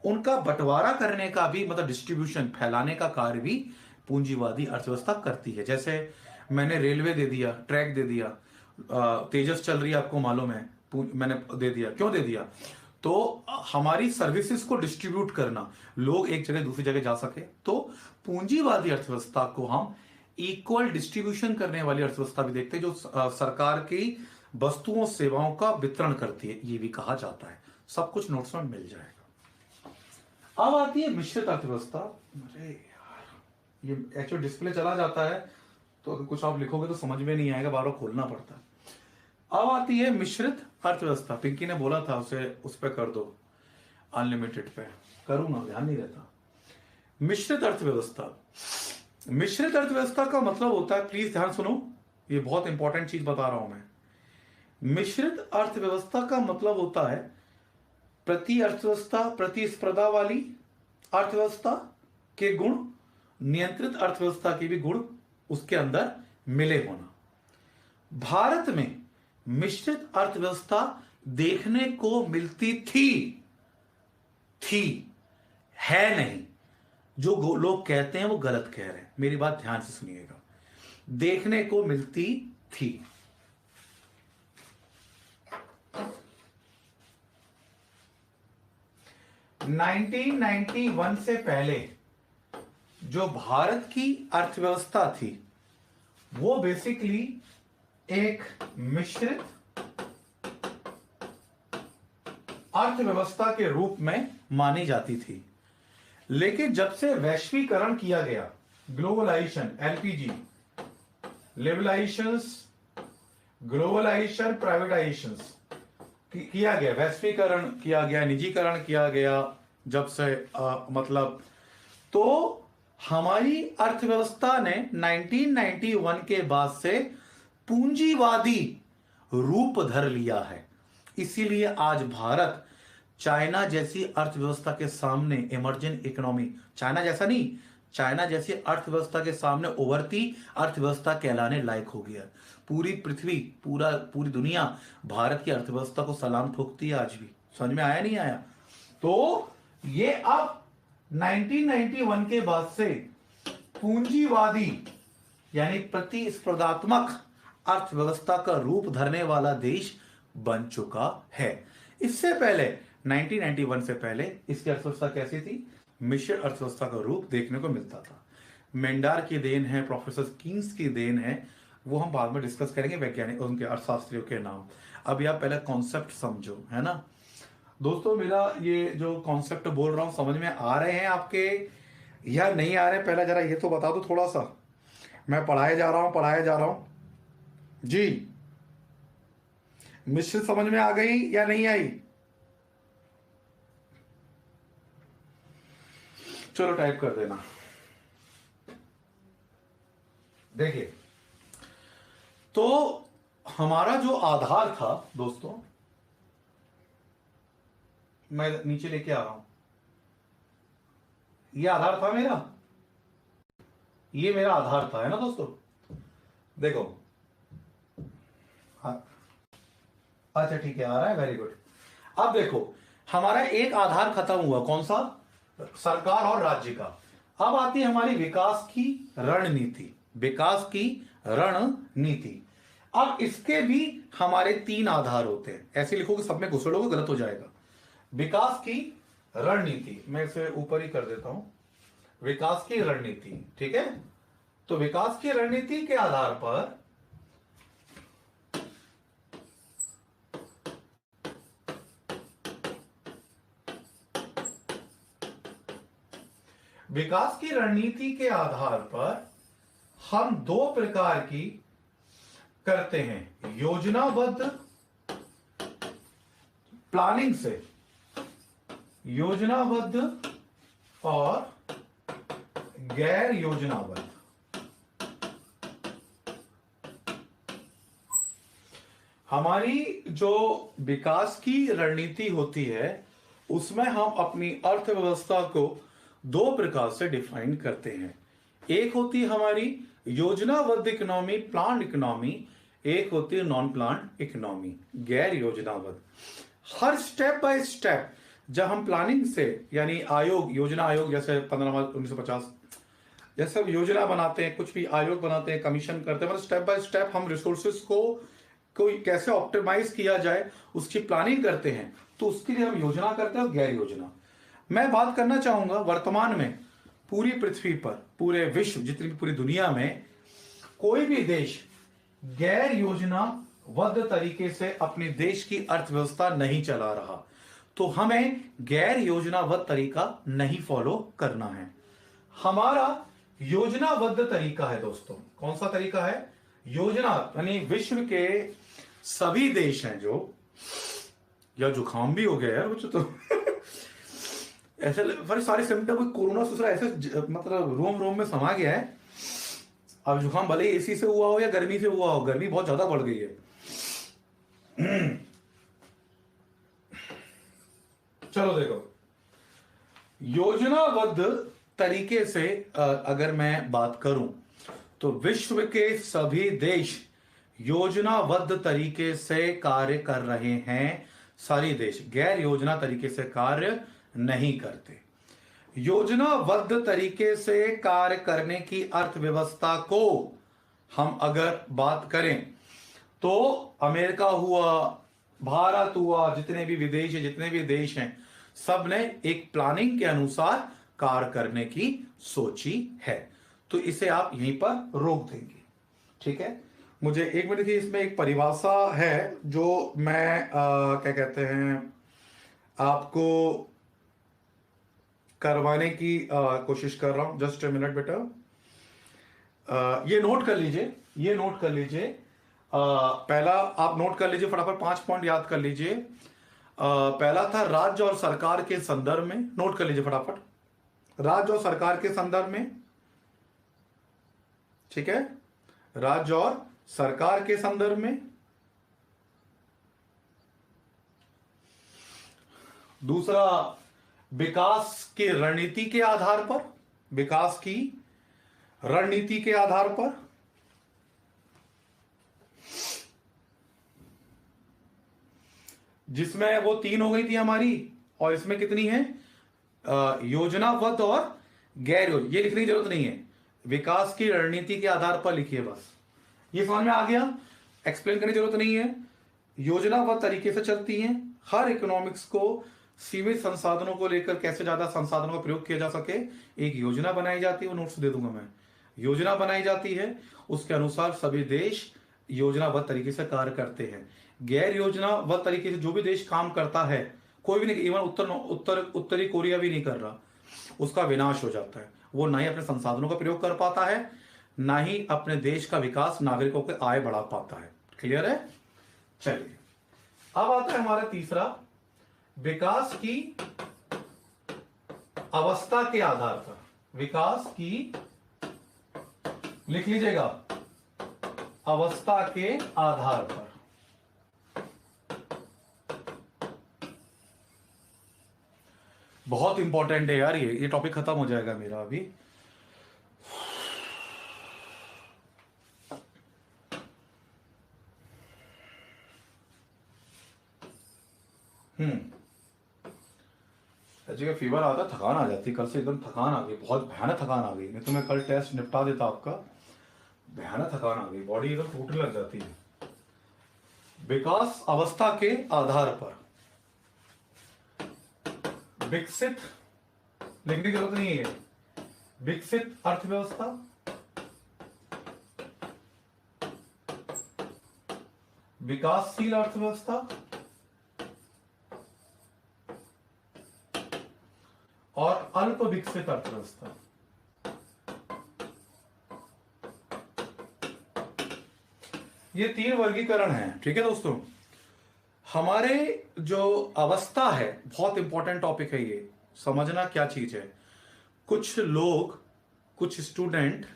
उनका बंटवारा करने का भी, मतलब डिस्ट्रीब्यूशन, फैलाने का कार्य भी पूंजीवादी अर्थव्यवस्था करती है। जैसे मैंने रेलवे दे दिया, ट्रैक दे दिया, तेजस चल रही है, आपको मालूम है, मैंने दे दिया। क्यों दे दिया? तो हमारी सर्विसेज को डिस्ट्रीब्यूट करना, लोग एक जगह दूसरी जगह जा सके। तो पूंजीवादी अर्थव्यवस्था को हम इक्वल डिस्ट्रीब्यूशन करने वाली अर्थव्यवस्था भी देखते हैं, जो सरकार की वस्तुओं सेवाओं का वितरण करती है, ये भी कहा जाता है। सब कुछ नोट्स में मिल जाएगा। अब आती है मिश्रित अर्थव्यवस्था। अरे यार, ये एक्चुअली डिस्प्ले चला जाता है, तो अगर कुछ आप लिखोगे तो समझ में नहीं आएगा, बार बार खोलना पड़ता है। अब आती है मिश्रित अर्थव्यवस्था। पिंकी ने बोला था उसे उस पर कर दो, अनलिमिटेड पे करूंगा, ध्यान नहीं रहता। मिश्रित अर्थव्यवस्था, मिश्रित अर्थव्यवस्था का मतलब होता है, प्लीज ध्यान सुनो, ये बहुत इंपॉर्टेंट चीज बता रहा हूं मैं। मिश्रित अर्थव्यवस्था का मतलब होता है प्रतिस्पर्धा वाली अर्थव्यवस्था के गुण, नियंत्रित अर्थव्यवस्था के भी गुण उसके अंदर मिले होना। भारत में मिश्रित अर्थव्यवस्था देखने को मिलती थी, है नहीं। जो लोग कहते हैं वो गलत कह रहे हैं, मेरी बात ध्यान से सुनिएगा। देखने को मिलती थी। नाइनटीन 1991 से पहले जो भारत की अर्थव्यवस्था थी, वो बेसिकली एक मिश्रित अर्थव्यवस्था के रूप में मानी जाती थी। लेकिन जब से वैश्वीकरण किया गया, ग्लोबलाइजेशन, एलपीजी, लिबरलाइजेशंस, ग्लोबलाइजेशन, प्राइवेटाइजेशन किया गया, वैश्वीकरण किया गया, निजीकरण किया गया, जब से मतलब, तो हमारी अर्थव्यवस्था ने 1991 के बाद से पूंजीवादी रूप धर लिया है। इसीलिए आज भारत चाइना जैसी अर्थव्यवस्था के सामने, इमर्जिंग इकोनॉमी, चाइना जैसा नहीं, चाइना जैसी अर्थव्यवस्था के सामने उभरती अर्थव्यवस्था कहलाने लायक हो गया। पूरी पृथ्वी, पूरी दुनिया भारत की अर्थव्यवस्था को सलाम ठोकती है आज भी। समझ में आया नहीं आया? तो ये अब 1991 के बाद से पूंजीवादी यानी प्रतिस्पर्धात्मक अर्थव्यवस्था का रूप धरने वाला देश बन चुका है। इससे पहले 1991 से पहले इसकी अर्थव्यवस्था कैसी थी? मिश्र अर्थव्यवस्था का रूप देखने को मिलता था। मेंडार की देन है, प्रोफेसर कीन्स की देन है, वो हम बाद में डिस्कस करेंगे, वैज्ञानिक उनके अर्थशास्त्रियों के नाम। अभी आप पहले कॉन्सेप्ट समझो, है ना दोस्तों। मेरा ये जो कॉन्सेप्ट बोल रहा हूं समझ में आ रहे हैं आपके या नहीं आ रहे? पहले जरा ये तो बता दो थोड़ा सा। मैं पढ़ाए जा रहा हूं जी। मिश्र समझ में आ गई या नहीं आई? चलो टाइप कर देना। देखिए, तो हमारा जो आधार था दोस्तों, मैं नीचे लेके आ रहा हूं। ये आधार था मेरा, ये मेरा आधार था, है ना दोस्तों। देखो, हाँ, अच्छा ठीक है, आ रहा है, वेरी गुड। अब देखो, हमारा एक आधार खत्म हुआ, कौन सा? सरकार और राज्य का। अब आती है हमारी विकास की रणनीति। विकास की रणनीति। अब इसके भी हमारे 3 आधार होते हैं। ऐसे लिखोगे, सब में घुसड़ोगे गलत हो जाएगा। विकास की रणनीति, मैं इसे ऊपर ही कर देता हूं, विकास की रणनीति, ठीक है। तो विकास की रणनीति के आधार पर विकास की रणनीति के आधार पर हम 2 प्रकार की करते हैं, योजनाबद्ध प्लानिंग से, योजनाबद्ध और गैर योजनाबद्ध। हमारी जो विकास की रणनीति होती है उसमें हम अपनी अर्थव्यवस्था को 2 प्रकार से डिफाइन करते हैं। एक होती है हमारी योजनाबद्ध इकोनॉमी, प्लान इकोनॉमी। एक होती है नॉन प्लान इकोनॉमी, गैर योजनाबद्ध। हर स्टेप बाय स्टेप जब हम प्लानिंग से, यानी आयोग, योजना आयोग, जैसे 15 मार्च 1950 जैसे योजना बनाते हैं, कुछ भी आयोग बनाते हैं, कमीशन करते हैं, मतलब स्टेप बाय स्टेप हम रिसोर्सेज को कोई कैसे ऑप्टिमाइज किया जाए उसकी प्लानिंग करते हैं, तो उसके लिए हम योजना करते हैं और गैर योजना। मैं बात करना चाहूंगा वर्तमान में पूरी पृथ्वी पर, पूरे विश्व, जितनी भी पूरी दुनिया में कोई भी देश गैर योजनाबद्ध तरीके से अपने देश की अर्थव्यवस्था नहीं चला रहा, तो हमें गैर योजनाबद्ध तरीका नहीं फॉलो करना है। हमारा योजनाबद्ध तरीका है दोस्तों, कौन सा तरीका है? योजना, यानी विश्व के सभी देश हैं जो, या जुकाम भी हो गया यार कुछ तो ऐसे बड़े सारे सिम्टम, कोई कोरोना दूसरा ऐसे मतलब रोम में समा गया है। अब जुकाम भले ही एसी से हुआ हो या गर्मी से हुआ हो, गर्मी बहुत ज्यादा बढ़ गई है। चलो देखो, योजनाबद्ध तरीके से अगर मैं बात करूं तो विश्व के सभी देश योजनाबद्ध तरीके से कार्य कर रहे हैं। सारी देश गैर योजना तरीके से कार्य नहीं करते। योजनाबद्ध तरीके से कार्य करने की अर्थव्यवस्था को हम अगर बात करें तो अमेरिका हुआ, भारत हुआ, जितने भी विदेश, जितने भी देश हैं, सब ने एक प्लानिंग के अनुसार कार्य करने की सोची है। तो इसे आप यहीं पर रोक देंगे, ठीक है। मुझे 1 मिनट की इसमें एक परिभाषा है जो मैं क्या कहते हैं आपको करवाने की कोशिश कर रहा हूं। जस्ट 1 मिनट बेटा, ये नोट कर लीजिए, ये नोट कर लीजिए। पहला आप नोट कर लीजिए, फटाफट 5 पॉइंट याद कर लीजिए। पहला था राज्य और सरकार के संदर्भ में, नोट कर लीजिए फटाफट, राज्य और सरकार के संदर्भ में, ठीक है, राज्य और सरकार के संदर्भ में। दूसरा, विकास की रणनीति के आधार पर, विकास की रणनीति के आधार पर। जिसमें वो 3 हो गई थी हमारी, और इसमें कितनी है, योजनाबद्ध और गैर योजना, ये लिखने की जरूरत नहीं है, विकास की रणनीति के आधार पर लिखिए बस। ये समझ में आ गया, एक्सप्लेन करने की जरूरत नहीं है। योजनाबद्ध तरीके से चलती हैं। हर इकोनॉमिक्स को सीमित संसाधनों को लेकर कैसे ज्यादा संसाधनों का प्रयोग किया जा सके, एक योजना बनाई जाती है, वो नोट्स दे दूंगा मैं। योजना बनाई जाती है, उसके अनुसार सभी देश योजनाबद्ध तरीके से कार्य करते हैं। गैर योजनाबद्ध तरीके से जो भी देश काम करता है, कोई भी नहीं, इवन उत्तरी कोरिया भी नहीं कर रहा, उसका विनाश हो जाता है। वो ना ही अपने संसाधनों का प्रयोग कर पाता है, ना ही अपने देश का विकास, नागरिकों के आय बढ़ा पाता है। क्लियर है? चलिए, अब आता है हमारा तीसरा, विकास की अवस्था के आधार पर। विकास की, लिख लीजिएगा, अवस्था के आधार पर। बहुत इंपॉर्टेंट है यार, ये टॉपिक खत्म हो जाएगा मेरा अभी। जगह फीवर आता, थकान आ जाती, कल से एकदम थकान आ गई, बहुत भयानक थकान आ गई। नहीं तो मैं कल टेस्ट निपटा देता आपका, भयानक थकान आ गई, बॉडी एकदम टूटने लग जाती है। विकास अवस्था के आधार पर विकसित, लिखने की जरूरत नहीं है, विकसित अर्थव्यवस्था, विकासशील अर्थव्यवस्था और अल्प विकसित अर्थव्यवस्था। ये 3 वर्गीकरण हैं। ठीक है दोस्तों, हमारे जो अवस्था है, बहुत इंपॉर्टेंट टॉपिक है ये, समझना क्या चीज है। कुछ लोग, कुछ स्टूडेंट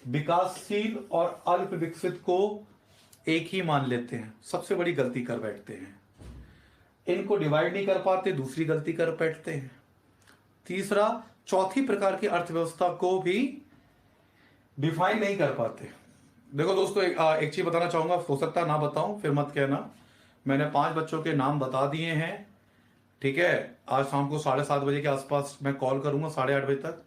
विकासशील और अल्प विकसित को एक ही मान लेते हैं, सबसे बड़ी गलती कर बैठते हैं। इनको डिवाइड नहीं कर पाते, दूसरी गलती कर बैठते हैं। तीसरा, चौथी प्रकार की अर्थव्यवस्था को भी डिफाइन नहीं कर पाते। देखो दोस्तों, एक चीज बताना चाहूंगा, हो सकता ना बताऊं, फिर मत कहना। मैंने 5 बच्चों के नाम बता दिए हैं। ठीक है, आज शाम को 7:30 बजे के आसपास मैं कॉल करूंगा, 8:30 बजे तक।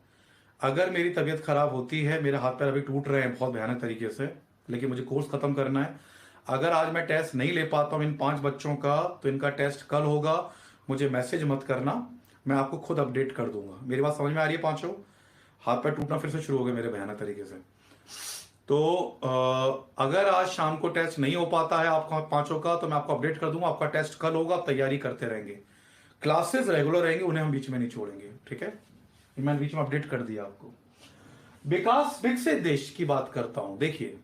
अगर मेरी तबीयत खराब होती है, मेरे हाथ पैर अभी टूट रहे हैं बहुत भयानक तरीके से, लेकिन मुझे कोर्स खत्म करना है। अगर आज मैं टेस्ट नहीं ले पाता हूं इन 5 बच्चों का, तो इनका टेस्ट कल होगा। मुझे मैसेज मत करना, मैं आपको खुद अपडेट कर दूंगा। मेरी बात समझ में आ रही है? 5 हाथ पैर टूटना फिर से शुरू हो गए मेरे भयानक तरीके से। तो अगर आज शाम को टेस्ट नहीं हो पाता है आपका 5 का, तो मैं आपको अपडेट कर दूंगा। आपका टेस्ट कल होगा, आप तैयारी करते रहेंगे। क्लासेस रेगुलर रहेंगे, उन्हें हम बीच में नहीं छोड़ेंगे। ठीक है, मैंने बीच में अपडेट कर दिया आपको। विकास विकसित देश की बात करता हूं। देखिए,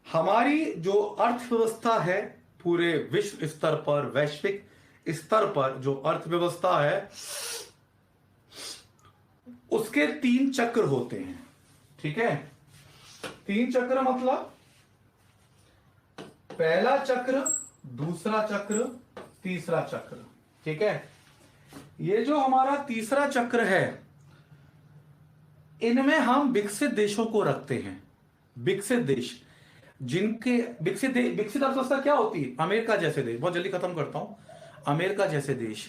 हमारी जो अर्थव्यवस्था है, पूरे विश्व स्तर पर, वैश्विक स्तर पर जो अर्थव्यवस्था है, उसके 3 चक्र होते हैं। ठीक है, 3 चक्र मतलब पहला चक्र, दूसरा चक्र, तीसरा चक्र। ठीक है, ये जो हमारा तीसरा चक्र है, इनमें हम विकसित देशों को रखते हैं। विकसित देश, जिनके विकसित अर्थव्यवस्था क्या होती है? अमेरिका जैसे देश, बहुत जल्दी खत्म करता हूं। अमेरिका जैसे देश,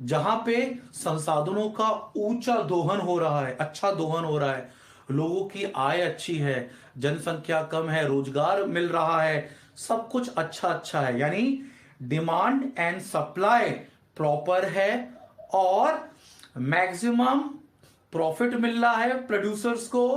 जहां पे संसाधनों का ऊंचा दोहन हो रहा है, अच्छा दोहन हो रहा है, लोगों की आय अच्छी है, जनसंख्या कम है, रोजगार मिल रहा है, सब कुछ अच्छा है, यानी डिमांड एंड सप्लाई प्रॉपर है और मैक्सिमम प्रॉफिट मिल रहा है प्रोड्यूसर्स को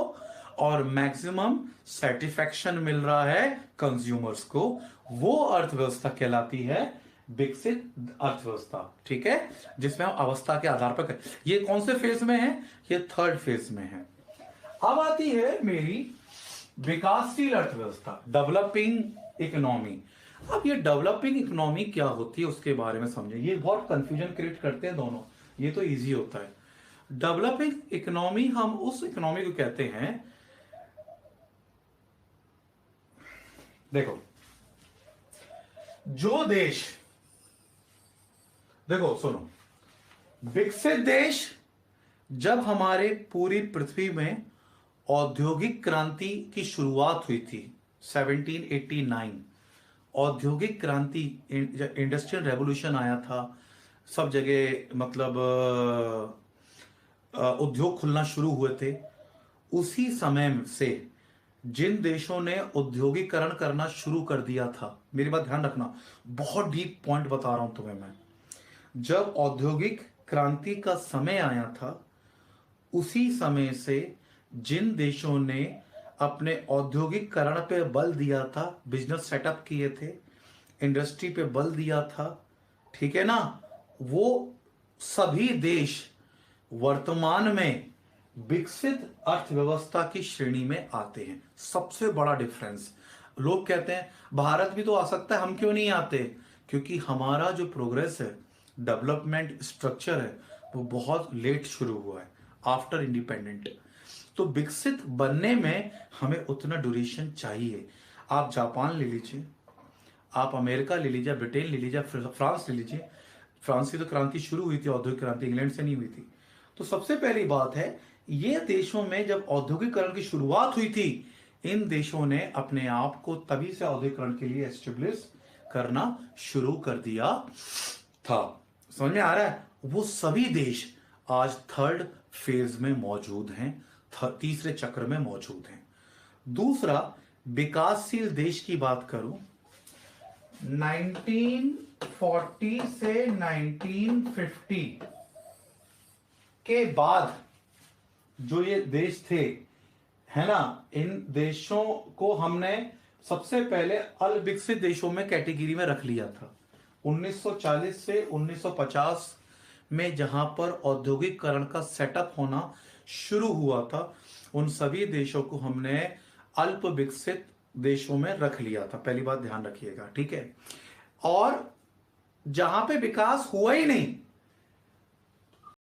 और मैक्सिमम सेटिस्फैक्शन मिल रहा है कंज्यूमर्स को। वो अर्थव्यवस्था कहलाती है विकसित अर्थव्यवस्था। ठीक है, जिसमें हम अवस्था के आधार पर ये कौन से फेज में है? ये 3rd फेज में है। अब आती है मेरी विकासशील अर्थव्यवस्था, डेवलपिंग इकोनॉमी। अब ये डेवलपिंग इकोनॉमी क्या होती है उसके बारे में समझे। ये बहुत कंफ्यूजन क्रिएट करते हैं दोनों, ये तो इजी होता है। डेवलपिंग इकोनॉमी, हम उस इकोनॉमी को कहते हैं, देखो जो देश, देखो सुनो, विकसित देश, जब हमारे पूरी पृथ्वी में औद्योगिक क्रांति की शुरुआत हुई थी 1789, औद्योगिक क्रांति, इंडस्ट्रियल रेवोल्यूशन आया था, सब जगह मतलब उद्योग खुलना शुरू हुए थे, उसी समय से जिन देशों ने औद्योगिकरण करना शुरू कर दिया था, मेरी बात ध्यान रखना, बहुत डीप पॉइंट बता रहा हूं तुम्हें मैं, जब औद्योगिक क्रांति का समय आया था, उसी समय से जिन देशों ने अपने औद्योगिकरण पे बल दिया था, बिजनेस सेटअप किए थे, इंडस्ट्री पे बल दिया था, ठीक है ना, वो सभी देश वर्तमान में विकसित अर्थव्यवस्था की श्रेणी में आते हैं। सबसे बड़ा डिफरेंस, लोग कहते हैं भारत भी तो आ सकता है, हम क्यों नहीं आते? क्योंकि हमारा जो प्रोग्रेस है, डेवलपमेंट स्ट्रक्चर है, वो बहुत लेट शुरू हुआ है, आफ्टर इंडिपेंडेंट। तो विकसित बनने में हमें उतना ड्यूरेशन चाहिए। आप जापान ले लीजिए, आप अमेरिका ले लीजिए, ब्रिटेन ले लीजिए, फ्रांस ले लीजिए। फ्रांस की तो क्रांति शुरू हुई थी, औद्योगिक क्रांति, इंग्लैंड से नहीं हुई थी। तो सबसे पहली बात है, ये देशों में जब औद्योगिकरण की शुरुआत हुई थी, इन देशों ने अपने आप को तभी से औद्योगिकरण के लिए एस्टेब्लिश करना शुरू कर दिया था। समझ में आ रहा है? वो सभी देश आज थर्ड फेज में मौजूद हैं, तीसरे चक्र में मौजूद हैं। दूसरा, विकासशील देश की बात करूं, 1940 से 1950 के बाद जो ये देश थे, है ना, इन देशों को हमने सबसे पहले अल्पविकसित देशों में कैटेगरी में रख लिया था। 1940 से 1950 में जहां पर औद्योगिकरण का सेटअप होना शुरू हुआ था, उन सभी देशों को हमने अल्प विकसित देशों में रख लिया था। पहली बात ध्यान रखिएगा, ठीक है। और जहां पे विकास हुआ ही नहीं,